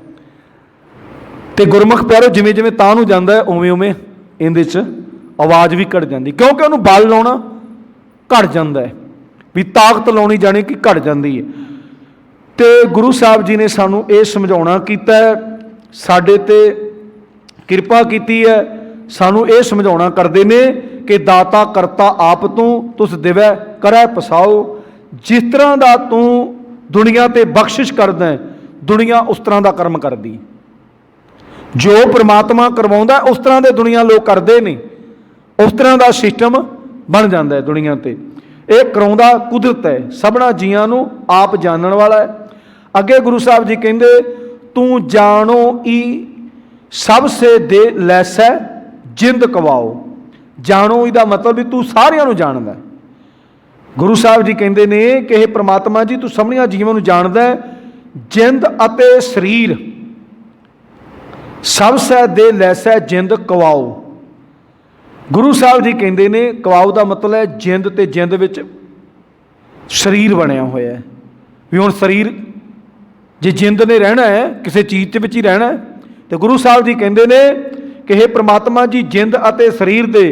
ਤੇ ਗੁਰਮੁਖ ਪਿਆਰੋ ਜਿਵੇਂ ਜਿਵੇਂ ਤਾਂ ਨੂੰ ਜਾਂਦਾ ਉਵੇਂ ਉਵੇਂ ਇਹਦੇ 'ਚ ਆਵਾਜ਼ ਵੀ ਘਟ ਜਾਂਦੀ, ਕਿਉਂਕਿ ਉਹਨੂੰ ਬਲ ਲਾਉਣਾ ਘਟ ਜਾਂਦਾ ਹੈ, ਵੀ ਤਾਕਤ ਲਾਉਣੀ ਜਾਣੀ ਕਿ ਘਟ ਜਾਂਦੀ ਹੈ। ਤੇ ਗੁਰੂ ਸਾਹਿਬ ਜੀ ਨੇ ਸਾਨੂੰ ਇਹ ਸਮਝਾਉਣਾ ਕੀਤਾ ਹੈ, ਸਾਡੇ 'ਤੇ ਕਿਰਪਾ ਕੀਤੀ ਹੈ, ਸਾਨੂੰ ਇਹ ਸਮਝਾਉਣਾ ਕਰਦੇ ਨੇ कि दाता करता आप तू तुस दिवै करै पसाओ। जिस तरह का तू दुनिया ते बख्शिश करदा है, दुनिया उस तरह का कर्म करदी। जो परमात्मा करवाउंदा उस तरह के दुनिया लोग करते नहीं, उस तरह का सिस्टम बन जाता है दुनिया ते। ये कराउंदा कुदरत है, सबना जियां नूं आप जानन वाला है। अगे गुरु साहब जी कहते तू जानो ई सब से दे लैसै जिंद कवाओ। जानो इसका मतलब भी तू सारियां नूं जानदा है। गुरु साहब जी कहते ने कि हे परमात्मा जी तू सबनिया जीवां नूं जानदा है, जिंद अते शरीर सब सै दे लैसै जिंद कवाओ। गुरु साहब जी कहते ने कवाओ का मतलब है जिंद ते जिंद विच शरीर बनया होया है। भी हुण शरीर जे जिंद ने रहना है किसी चीज़ के विच ही रहना है, तो गुरु साहब जी कहते ने कि हे परमात्मा जी जिंद अते शरीर दे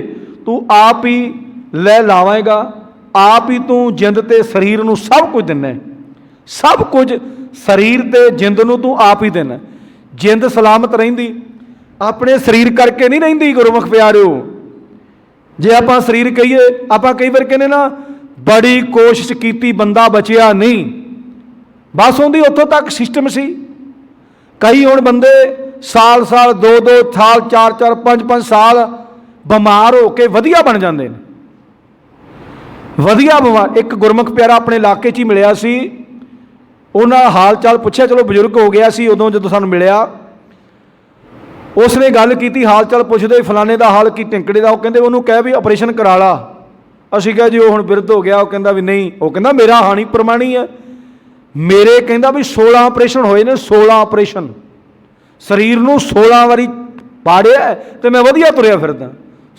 तू आप ही लै लावेगा, आप ही तू जिंद ते शरीर नूं सब कुछ दिना है। सब कुछ शरीर ते जिंद नूं तू आप ही देना। जिंद सलामत रहिंदी अपने शरीर करके नहीं रहिंदी गुरमुख प्यारिओ। जे आपां शरीर कहिए, आपां कई बार कहने ना बड़ी कोशिश की बंदा बचिया नहीं, बस उन्दी उत्थों तक सिस्टम सी। कई हुण बंदे साल साल 2-2 साल 4-4 5-5 साल बीमार हो के वधिया बन जाते हैं। वधिया बीमार एक गुरमुख प्यारा अपने इलाके च ही मिलिया सी, उन्हां हाल चाल पुछया, चलो बजुर्ग हो गया सी उदों जदों सानूं मिलिया, उसने गल की हाल चाल पुछदे फलाने का हाल की टिंकड़े का, वो कहते उन्होंने कह भी ऑपरेशन करा ला। असीं कहा जी वो हुण बिरध हो गया, वो कहता भी नहीं, वो कहता मेरा हानि प्रमाणी है। मेरे कहता भी 16 ऑपरेशन होए ने, 16 ऑपरेशन शरीर नूं 16 वारी पाड़िया तो मैं वधिया तुरिया फिरदा।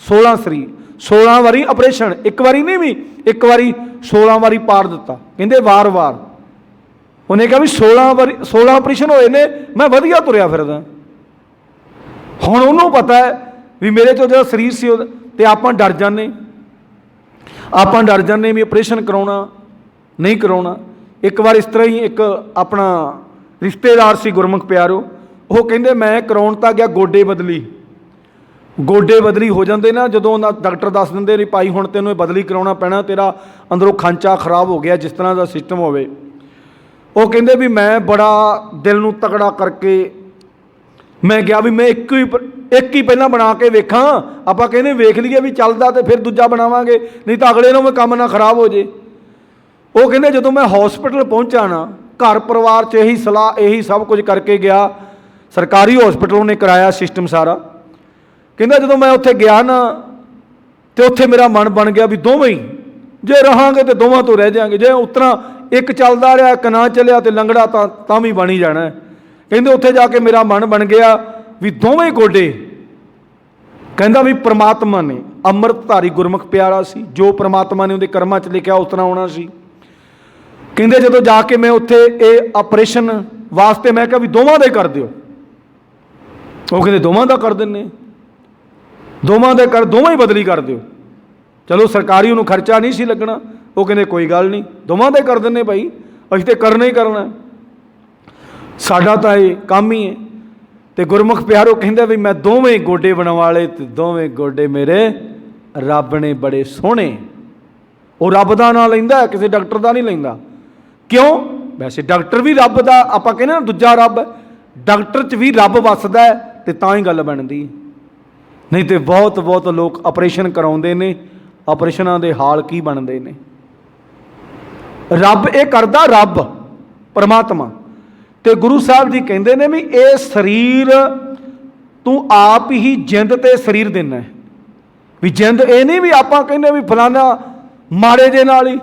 16 शरीर 16 वारी ऑपरेशन, एक बारी नहीं भी एक बारी 16 वारी पाड़ दिता। कहते वार वार उन्हें कहा भी 16 ऑपरेशन होए ने, मैं वधिया तुरिया फिरदा। हुण उन्होंने पता है भी मेरे चो जो शरीर से तो आप डर जाने, आप डर जाने भी ऑपरेशन कराउणा नहीं कराउणा। एक बार इस तरह ही एक अपना रिश्तेदार से गुरमुख प्यारो, वो कहते मैं कराउण तां गया गोडे बदली, गोडे बदली हो जाते ना जो डॉक्टर दस देंगे नहीं भाई हुण तैनूं बदली कराउणा पैना, तेरा अंदरों खांचा खराब हो गया जिस तरह का सिस्टम होवे। वो कहते भी मैं बड़ा दिल नूं तगड़ा करके मैं गया भी मैं एक ही पहला बना के वेखा, आप कहने वेख लीए भी चलता तो फिर दूजा बनावांगे, नहीं तो अगले में काम ना खराब हो जाए। वो कहते जो मैं हॉस्पिटल पहुंचा ना, घर परिवार च यही सलाह यही सब कुछ करके गया, सरकारी हॉस्पिटल ने कराया सिस्टम सारा। कहता जो मैं उत्थे गया ना तो उत्थे मेरा मन बन गया भी दोवें ही जे रहांगे तो दोवां तो रह जाएंगे, जे उतना एक चलता रहा एक ना चलिया तो लंगड़ा तां भी बन ही जाना है। कहते उत्थे जाके मेरा मन बन गया भी दोवें गोडे, कहता भी परमात्मा ने अमृतधारी गुरमुख प्यारा सी, जो परमात्मा ने उहदे कर्मां च लिखिया उस तरह होना सी। कहते जो जाके मैं उत्थे ये ऑपरेशन वास्ते मैं कहा भी दोवां दे कर दिओ, वो कहते दोवां दा कर दिन्ने, दोवां दे कर दोवें ही बदली कर दिओ। चलो सरकारी उन्होंने खर्चा नहीं सी लगना, वो कहते कोई गल नहीं दोवां दे कर दिन्ने भाई, असीं ते करना ही करना, साडा तां ये काम ही है। तो गुरमुख प्यारो कहंदे भी मैं दोवें गोडे बनवा ले, ते दोवें गोडे मेरे रब ने बड़े सोहणे। वो रब का नाम लैंदा है, किसी डॉक्टर का नहीं लैंदा। क्यों? वैसे डॉक्टर भी रब का आपां कहने ना दूजा रब, डॉक्टर च भी रब वसदा है तो तां ही गल बनदी, नहीं तो बहुत बहुत लोग ऑपरेशन कराउंदे ने, ऑपरेशनां दे हाल की बनते ने। रब ये करदा, रब परमात्मा। तो गुरु साहब जी कहते हैं भी ये शरीर तू आप ही जिंद ते शरीर देना है। भी जिंद ये नहीं भी आप कहने भी फलाना माड़े जे नाल ही,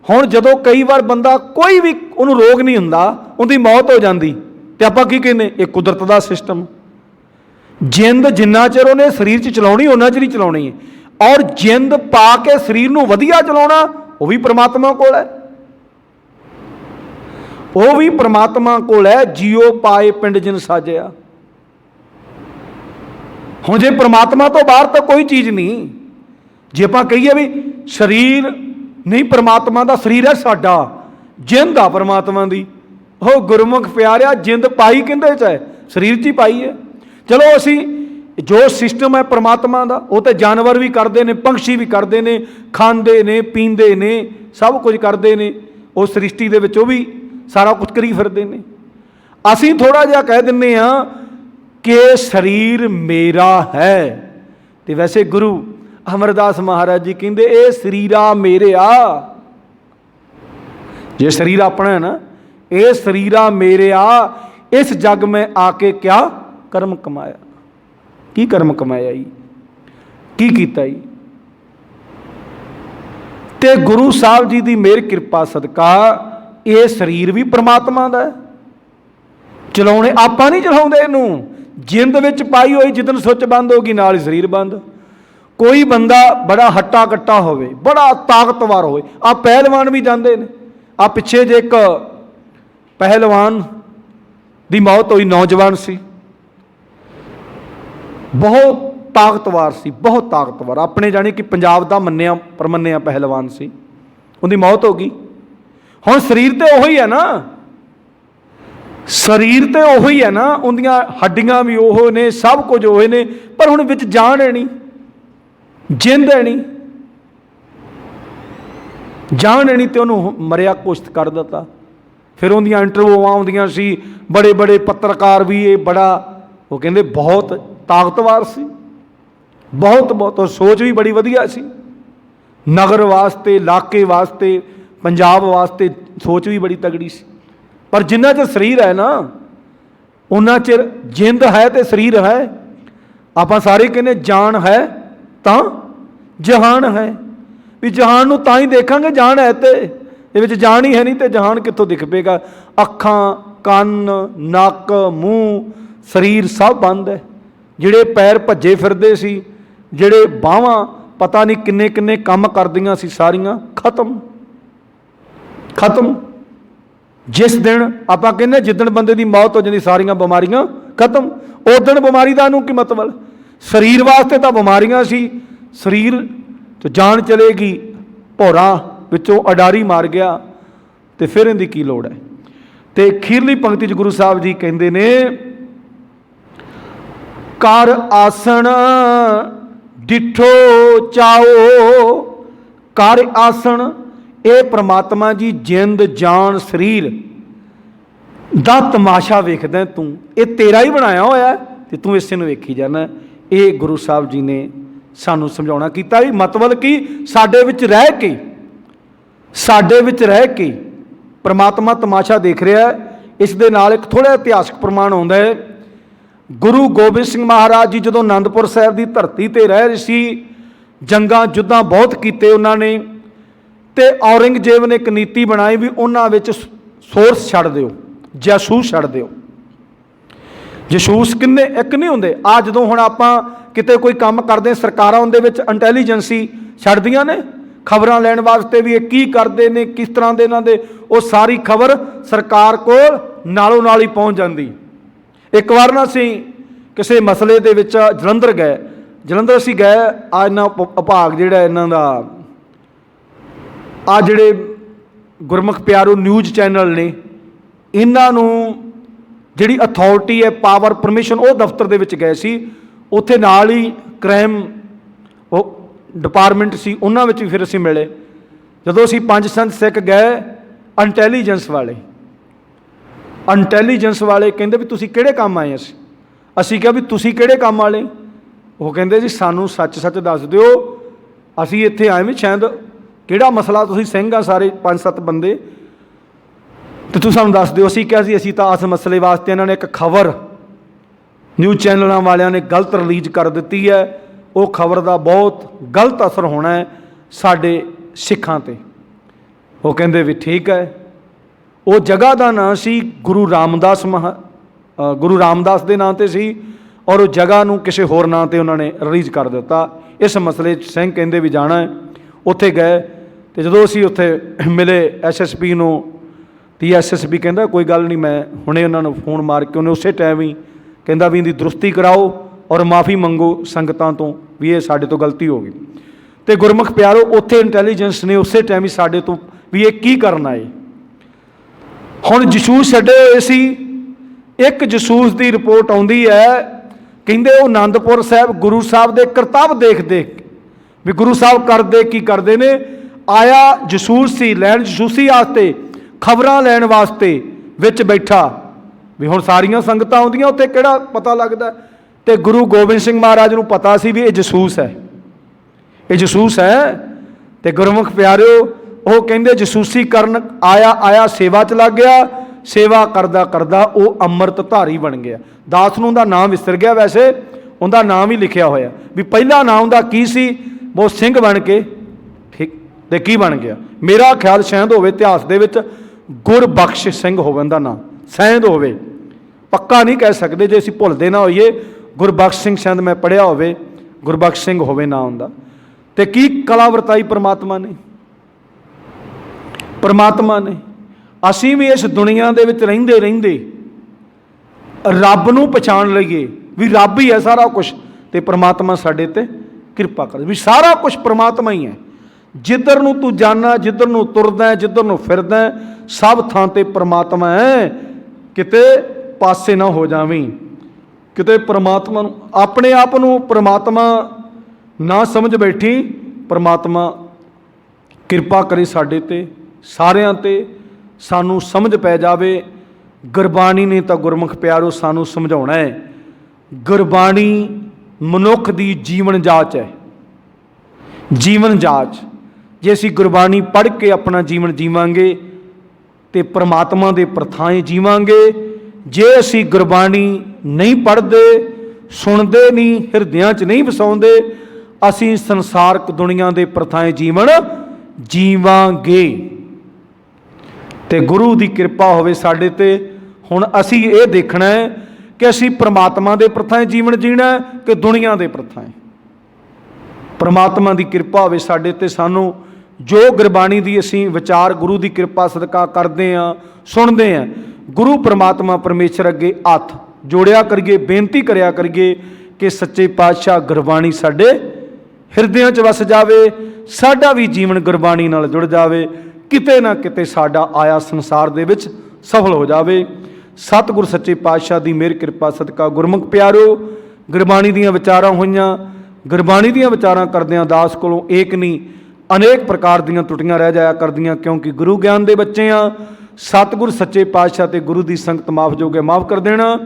हुण जदों कई बार बंदा कोई भी उन्होंने रोग नहीं हुंदा, उनकी मौत हो जाती, तो आप की कहने ये कुदरत का सिस्टम। जिंद जिन्ना चिर उन्हें शरीर च चलाउणी उन्ना चिर ही चलाउणी है, और जिंद पा के शरीर नूं वधिया चलाउणा वो भी परमात्मा कोल है, वो भी परमात्मा कोल है। जियो पाए पिंड जिन साजिया। हुण जे परमात्मा तो बाहर तो कोई चीज़ नहीं। जे आपां कहिए भी शरीर नहीं परमात्मा का, शरीर है साडा, जिंद आ परमात्मा की। वो गुरमुख प्यारिया जिंद पाई किंदे च है? शरीर च ही पाई है। चलो असी जो सिस्टम है परमात्मा का, वो तो जानवर भी करते हैं, पंछी भी करते हैं, खाते ने पींदे ने, सब कुछ करते हैं, उस सृष्टि दे विच वो भी सारा कुछ करी फिरते हैं। असी थोड़ा जिहा कह दिंदे हां कि शरीर मेरा है, तो वैसे गुरु अमरदास महाराज जी कहते ये शरीरा मेरे आ, जे शरीर अपना है ना, ये शरीरा मेरे आ, इस जग में आके क्या कर्म कमाया, की कर्म कमाया जी, की कीता जी। ते गुरु साहब जी की मेहर कृपा सदका ये शरीर भी परमात्मा का है, चलाने आपां नहीं चलाते इनू, जिंद विच पाई हुई जिदन सुच बंद होगी नाल ही शरीर बंद। कोई बंदा बड़ा हट्टा कट्टा होवे, बड़ा ताकतवर होवे, आ पहलवान भी जाते हैं। आ पिछे जे एक पहलवान की मौत हुई, नौजवान सी, बहुत ताकतवर सी, बहुत ताकतवर, अपने जाने कि पंजाब का मन्निया परमन्निया पहलवान सी, उनकी मौत हो गई। हुण शरीर तो उही है ना, शरीर तो उही है ना, उनदियां हड्डियां भी ओहो ने, सब कुछ ओहे ने, पर हुण विच जान है नहीं, जिंद है नहीं, जान है नहीं, तो उन्होंने मरिया घोषित कर दिता। फिर उनदियां इंटरव्यूआं आउंदियां सी, बड़े बड़े पत्रकार भी, ये बड़ा वो कहते बहुत ताकतवर सी, बहुत बहुत, और सोच भी बड़ी वधिया सी, नगर वास्ते, इलाके वास्ते, पंजाब वास्ते सोच भी बड़ी तगड़ी सी। पर जिन्ना चिर शरीर है ना, उन्ना चिर जिंद है तो शरीर है। आपां सारे कहने जान है तो जहान है, भी जहान नूं तां ही देखांगे, जान है तो ये विच जान ही है नहीं तो जहान कित्थों दिख पेगा। अखां, कन, नक, मूँह, शरीर सब बंद है। जिहड़े पैर भज्जे फिरदे सी, जिहड़े बाहां पता नहीं किन्ने किन्ने काम करदियां सी, सारियां खत्म खत्म। जिस दिन आपां कहने जिदन बंदे की मौत हो जाती, सारियां बीमारियां खत्म, उस दिन बीमारी का की मतलब। शरीर वास्ते तो बीमारियां सी, शरीर तो जान चलेगी, भौरा विचों अडारी मार गया, तो फिर इनकी की लोड़ है। तो खीरली पंक्ति च गुरु साहब जी कहते ने, कर आसन डिठो चाओ, कर आसन, ये परमात्मा जी जिंद जान शरीर दा तमाशा वेखदा तू, ये तेरा ही बनाया होया है, तो तू इसे नूं वेखी जाना। ये गुरु साहब जी ने सानू समझाउणा कीता भी, मतलब कि साडे विच रह के, साडे विच रह के परमात्मा तमाशा देख रहा है। इस दे नाल एक थोड़ा इतिहासक प्रमाण आउंदा है। गुरु गोबिंद सिंह महाराज जी जदों आनंदपुर साहिब की धरती ते रह रहे सी, जंगां जुद्धां बहुत कीते उन्होंने, ते औरंगजेब ने एक नीति बनाई भी उन्हां विच सोर्स छड्ड दिओ, जासूस छड्ड दिओ। जासूस किन्ने एक नहीं होंदे, आ जदों हुण आपां किते कोई काम करदे, सरकारां उहदे विच इंटैलीजेंसी छड्डदियां ने खबरां लैण वास्ते भी, ये की करदे ने, किस तरह दे इन्हां दे, वो सारी खबर सरकार कोल नालों नाल ही पहुँच जांदी। एक बार ना असीं किसी मसले दे विच जलंधर गए, जलंधर असीं गए, आ इन्हां विभाग जिहड़ा इन्हां दा, आ जिहड़े गुरमुख प्यारो न्यूज़ चैनल ने, इन्हां नूं जिहड़ी अथॉरिटी है, पावर परमिशन, वो दफ्तर दे विच गए सी। उत्थे नाल ही क्राइम वो डिपार्टमेंट सी, उन्हां विच भी फिर असीं मिले। जदों असीं पंज संत सिख गए, इंटैलीजेंस वाले, इंटैलीजेंस वाले कहंदे भी तुसीं किहड़े काम आए? असीं कहा भी तुसीं किहड़े काम वाले? वो कहंदे जी सानूं सच सच दस दिओ, असीं इत्थे आए भी शायद किहड़ा मसला, तुसीं सिंह आ सारे 5-7 बंदे, तो तुसीं सानूं दस दिओ। असीं कहा सी असीं तां इस मसले वास्ते, इन्हां ने एक खबर न्यूज़ चैनलों वालियां ने गलत रिलीज़ कर दी है, वो खबर का बहुत गलत असर होना है साडे सिखां ते। वो कहंदे भी ठीक है। वो जगह का नाम सी गुरु रामदास गुरु रामदास के नाम से सी, और उस जगह नूं किसी होर नाम ते उन्होंने रिलीज़ कर दिता। इस मसले सिंह कहंदे भी जाना है। उत्थे गए, तो जदों असीं उत्थे मिले SSP नूं, तो SSP कहंदा कोई गल नहीं, मैं हुणे उन्होंने फोन मार के, उन्हें उस टाइम ही कहंदा भी इहदी दुरुस्ती कराओ और माफ़ी मंगो संगतां तो भी ये साडे तो गलती हो गई। तो गुरमुख प्यारो उत्थे इंटैलीजेंस ने उस टाइम ही साडे तो भी ये की करना है। हुण जसूस छड्डे होए सी, एक जसूस की रिपोर्ट आउंदी है ਕਹਿੰਦੇ ਉਹ ਆਨੰਦपुर ਸਾਹਿਬ ਗੁਰੂ ਸਾਹਿਬ ਦੇ ਕਰਤੱਵ ਦੇਖ ਦੇਖ ਵੀ ਗੁਰੂ ਸਾਹਿਬ ਕਰਦੇ ਕੀ ਕਰਦੇ ਨੇ। ਆਇਆ ਜਸੂਸ ਸੀ, ਲੈਣ ਜਸੂਸੀ ਵਾਸਤੇ, ਖਬਰਾਂ ਲੈਣ ਵਾਸਤੇ ਵਿੱਚ ਬੈਠਾ ਵੀ ਹੁਣ ਸਾਰੀਆਂ ਸੰਗਤਾਂ ਆਉਂਦੀਆਂ ਉੱਥੇ ਕਿਹੜਾ ਪਤਾ ਲੱਗਦਾ। ਤੇ ਗੁਰੂ ਗੋਬਿੰਦ ਸਿੰਘ ਮਹਾਰਾਜ ਨੂੰ ਪਤਾ ਸੀ ਵੀ ਇਹ ਜਸੂਸ ਹੈ, ਇਹ ਜਸੂਸ ਹੈ। ਤੇ ਗੁਰਮੁਖ ਪਿਆਰਿਓ, ਉਹ ਕਹਿੰਦੇ ਜਸੂਸੀ ਕਰਨ ਆਇਆ ਸੇਵਾ 'ਚ ਲੱਗ ਗਿਆ। ਸੇਵਾ ਕਰਦਾ ਕਰਦਾ ਉਹ ਅੰਮ੍ਰਿਤ ਧਾਰੀ ਬਣ ਗਿਆ। ਦਾਸ ਨੂੰ ਉਹਦਾ ਨਾਮ ਵਿਸਰ ਗਿਆ, ਵੈਸੇ ਉਹਦਾ ਨਾਮ ਹੀ ਲਿਖਿਆ ਹੋਇਆ ਵੀ ਪਹਿਲਾ ਨਾਮ ਉਹਦਾ ਕੀ ਸੀ। ਉਹ ਸਿੰਘ ਬਣ ਕੇ ਠੀਕ ਤੇ ਕੀ ਬਣ ਗਿਆ। ਮੇਰਾ ਖਿਆਲ ਸ਼ਾਇਦ ਹੋਵੇ ਇਤਿਹਾਸ ਦੇ ਵਿੱਚ ਗੁਰਬਖਸ਼ ਸਿੰਘ ਹੋਵੇ ਉਹਦਾ ਨਾਮ, ਸ਼ਾਇਦ ਹੋਵੇ, ਪੱਕਾ ਨਹੀਂ ਕਹਿ ਸਕਦੇ ਜੇ ਅਸੀਂ ਭੁੱਲਦੇ ਨਾ ਹੋਈਏ। ਗੁਰਬਖਸ਼ ਸਿੰਘ ਸ਼ਾਇਦ ਮੈਂ ਪੜ੍ਹਿਆ ਹੋਵੇ, ਗੁਰਬਖਸ਼ ਸਿੰਘ ਹੋਵੇ ਨਾਮ ਹੁੰਦਾ। ਤੇ ਕੀ ਕਲਾ ਵਰਤਾਈ ਪ੍ਰਮਾਤਮਾ ਨੇ, ਪ੍ਰਮਾਤਮਾ ਨੇ। ਅਸੀਂ ਵੀ ਇਸ ਦੁਨੀਆ ਦੇ ਵਿੱਚ ਰਹਿੰਦੇ ਰਹਿੰਦੇ ਰੱਬ ਨੂੰ ਪਛਾਣ ਲਈਏ ਵੀ ਰੱਬ ਹੀ ਹੈ ਸਾਰਾ ਕੁਛ, ਤੇ ਪ੍ਰਮਾਤਮਾ ਸਾਡੇ ਤੇ ਕਿਰਪਾ ਕਰੇ ਵੀ ਸਾਰਾ ਕੁਛ ਪ੍ਰਮਾਤਮਾ ਹੀ ਹੈ। ਜਿੱਧਰ ਨੂੰ ਤੂੰ ਜਾਣਾ, ਜਿੱਧਰ ਨੂੰ ਤੁਰਦਾ, ਜਿੱਧਰ ਨੂੰ ਫਿਰਦਾ, ਸਭ ਥਾਂ ਤੇ ਪ੍ਰਮਾਤਮਾ ਹੈ। ਕਿਤੇ ਪਾਸੇ ਨਾ ਹੋ ਜਾਵੀਂ, ਕਿਤੇ ਪ੍ਰਮਾਤਮਾ ਨੂੰ, ਆਪਣੇ ਆਪ ਨੂੰ ਪ੍ਰਮਾਤਮਾ ਨਾ ਸਮਝ ਬੈਠੀ। ਪ੍ਰਮਾਤਮਾ ਕਿਰਪਾ ਕਰੇ ਸਾਡੇ ਤੇ, ਸਾਰਿਆਂ ਤੇ, ਸਾਨੂੰ ਸਮਝ ਪੈ ਜਾਵੇ। ਗੁਰਬਾਣੀ ਨੇ ਤਾਂ ਗੁਰਮੁਖ ਪਿਆਰੋ ਸਾਨੂੰ ਸਮਝਾਉਣਾ ਹੈ। ਗੁਰਬਾਣੀ ਮਨੁੱਖ ਦੀ ਜੀਵਨ ਜਾਚ ਹੈ, ਜੀਵਨ ਜਾਚ। ਜੇ ਅਸੀਂ ਗੁਰਬਾਣੀ ਪੜ੍ਹ ਕੇ ਆਪਣਾ ਜੀਵਨ ਜੀਵਾਂਗੇ ਤੇ ਪ੍ਰਮਾਤਮਾ ਦੇ ਪ੍ਰਥਾਏ ਜੀਵਾਂਗੇ। ਜੇ ਅਸੀਂ ਗੁਰਬਾਣੀ ਨਹੀਂ ਪੜ੍ਹਦੇ, ਸੁਣਦੇ ਨਹੀਂ, ਹਿਰਦਿਆਂ 'ਚ ਨਹੀਂ ਵਸਾਉਂਦੇ, ਅਸੀਂ ਸੰਸਾਰਕ ਦੁਨੀਆ ਦੇ ਪ੍ਰਥਾਏ ਜੀਵਨ ਜੀਵਾਂਗੇ। ਤੇ ਗੁਰੂ ਦੀ ਕਿਰਪਾ ਹੋਵੇ ਸਾਡੇ ਤੇ। ਹੁਣ ਅਸੀਂ ਇਹ ਦੇਖਣਾ ਹੈ ਕਿ ਅਸੀਂ ਪ੍ਰਮਾਤਮਾ ਦੇ ਪ੍ਰਥਾਏ ਜੀਵਨ ਜੀਣਾ ਕਿ ਦੁਨੀਆ ਦੇ ਪ੍ਰਥਾਏ। ਪ੍ਰਮਾਤਮਾ ਦੀ ਕਿਰਪਾ ਹੋਵੇ ਸਾਡੇ ਤੇ। ਸਾਨੂੰ ਜੋ ਗੁਰਬਾਣੀ ਦੀ ਅਸੀਂ ਵਿਚਾਰ ਗੁਰੂ ਦੀ ਕਿਰਪਾ ਸਦਕਾ ਕਰਦੇ ਹਾਂ, ਸੁਣਦੇ ਹਾਂ, ਗੁਰੂ ਪ੍ਰਮਾਤਮਾ ਪਰਮੇਸ਼ਰ ਅੱਗੇ ਹੱਥ ਜੋੜਿਆ ਕਰੀਏ, ਬੇਨਤੀ ਕਰਿਆ ਕਰੀਏ ਕਿ ਸੱਚੇ ਪਾਤਸ਼ਾਹ ਗੁਰਬਾਣੀ ਸਾਡੇ ਹਿਰਦਿਆਂ 'ਚ ਵਸ ਜਾਵੇ, ਸਾਡਾ ਵੀ ਜੀਵਨ ਗੁਰਬਾਣੀ ਨਾਲ ਜੁੜ ਜਾਵੇ, ਕਿਤੇ ਨਾ ਕਿਤੇ ਸਾਡਾ ਆਇਆ ਸੰਸਾਰ ਦੇ ਵਿੱਚ ਸਫਲ ਹੋ ਜਾਵੇ। ਸਤਿਗੁਰ ਸੱਚੇ ਪਾਤਸ਼ਾਹ ਦੀ ਮਿਹਰ ਕਿਰਪਾ ਸਦਕਾ ਗੁਰਮੁਖ ਪਿਆਰੋ, ਗੁਰਬਾਣੀ ਦੀਆਂ ਵਿਚਾਰਾਂ ਹੋਈਆਂ। ਗੁਰਬਾਣੀ ਦੀਆਂ ਵਿਚਾਰਾਂ ਕਰਦਿਆਂ ਦਾਸ ਕੋਲੋਂ ਏਕ ਨਹੀਂ ਅਨੇਕ ਪ੍ਰਕਾਰ ਦੀਆਂ ਟੁੱਟੀਆਂ ਰਹਿ ਜਾਇਆ ਕਰਦੀਆਂ, ਕਿਉਂਕਿ ਗੁਰੂ ਗਿਆਨ ਦੇ ਬੱਚੇ ਆ। ਸਤਿਗੁਰ ਸੱਚੇ ਪਾਤਸ਼ਾਹ ਤੇ ਗੁਰੂ ਦੀ ਸੰਗਤ ਮਾਫ ਜੋਗੇ ਮਾਫ ਕਰ ਦੇਣਾ।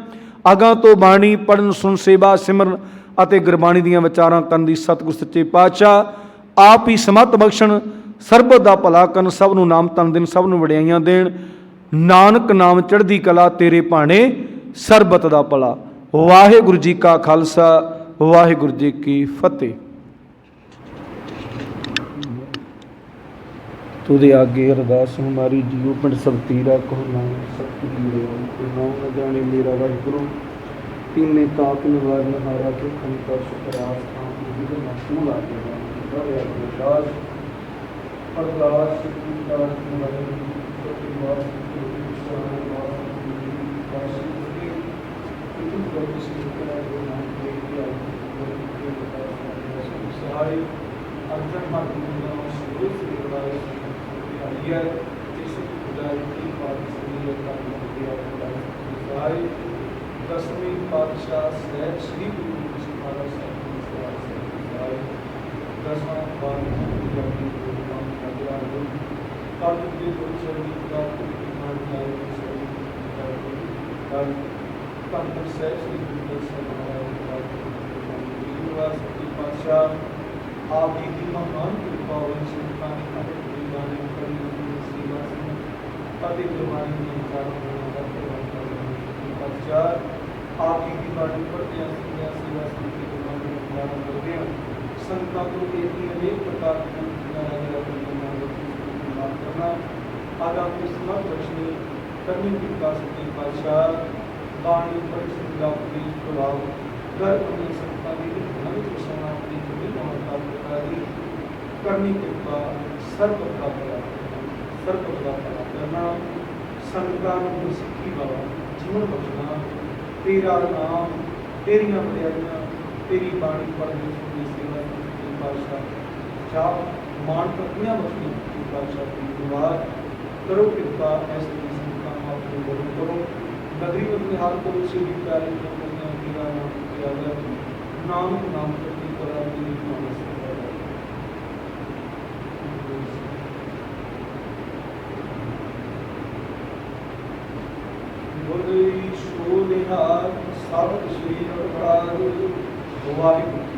ਅਗਾਂ ਤੋਂ ਬਾਣੀ ਪੜ੍ਹਨ, ਸੁਣ, ਸੇਵਾ, ਸਿਮਰਨ ਅਤੇ ਗੁਰਬਾਣੀ ਦੀਆਂ ਵਿਚਾਰਾਂ ਕਰਨ ਦੀ ਸਤਿਗੁਰ ਸੱਚੇ ਪਾਤਸ਼ਾਹ ਆਪ ਹੀ ਸਮੱਤ ਬਖਸ਼ਣ। ਸਰਬਤ ਦਾ ਭਲਾ ਕਰਨ, ਸਭ ਨੂੰ ਨਾਮ ਤਨ ਦੇਣ, ਸਭ ਨੂੰ ਵਡਿਆਈਆਂ ਦੇਣ। ਨਾਨਕ ਨਾਮ ਚੜ੍ਹਦੀ ਕਲਾ, ਤੇਰੇ ਭਾਣੇ ਸਰਬਤ ਦਾ ਭਲਾ। ਵਾਹਿਗੁਰੂ ਜੀ ਕਾ ਖਾਲਸਾ, ਵਾਹਿਗੁਰੂ ਜੀ ਕੀ ਫਤਿਹ। तुझे आगे अरदास हमारी जीव पिंड सब तीरा कहो नानक सत्य कीरे नाम न जाने मेरा वाहिगुरु तीने ताप निवारण हारा के खंता शुक्रास फूल आगे अरदास अरदास दसवीं पातशाह साहब श्री गुरु गोबिंद सिंह महाराज साहब दसवां पातशाह आप की महान कृपा आप की बाणी पढ़ते हैं, सेवा करते हैं, संगतां को अनेक प्रकार की करना आज आपने समर्थ रचनी करने की सच्चे पातशाह बाणी पढ़ संगता उपदेश प्रभाव कर अपनी संगतां की नवीं घोषणा अपनी कमी महत्ता प्रकारी करनी कृपा सर्वदा करना संगतां को सिੱਖੀ बाबा जीवन बचना तेरा नाम तेरिया वड्याइयां तेरी बाणी पढ़ने सुनने सेवा की पातशाह जाप मान प्रतियां बचनी की पातशाह की दुआर करो कृपा ऐसे संगतां अपने करो नगरी में हाल को से भी प्यारे तेरा नाम ਨਾਨਕ ਨਾਮ ਪ੍ਰਤੀ ਕਰਾ ਦੀ ਮਾਨਸ ਬੋਲੇ ਸੋ ਨਿਹਾਲ ਸਭ ਸ੍ਰੀ ਅਕਾਲ ਵਾਹਿਗੁਰੂ।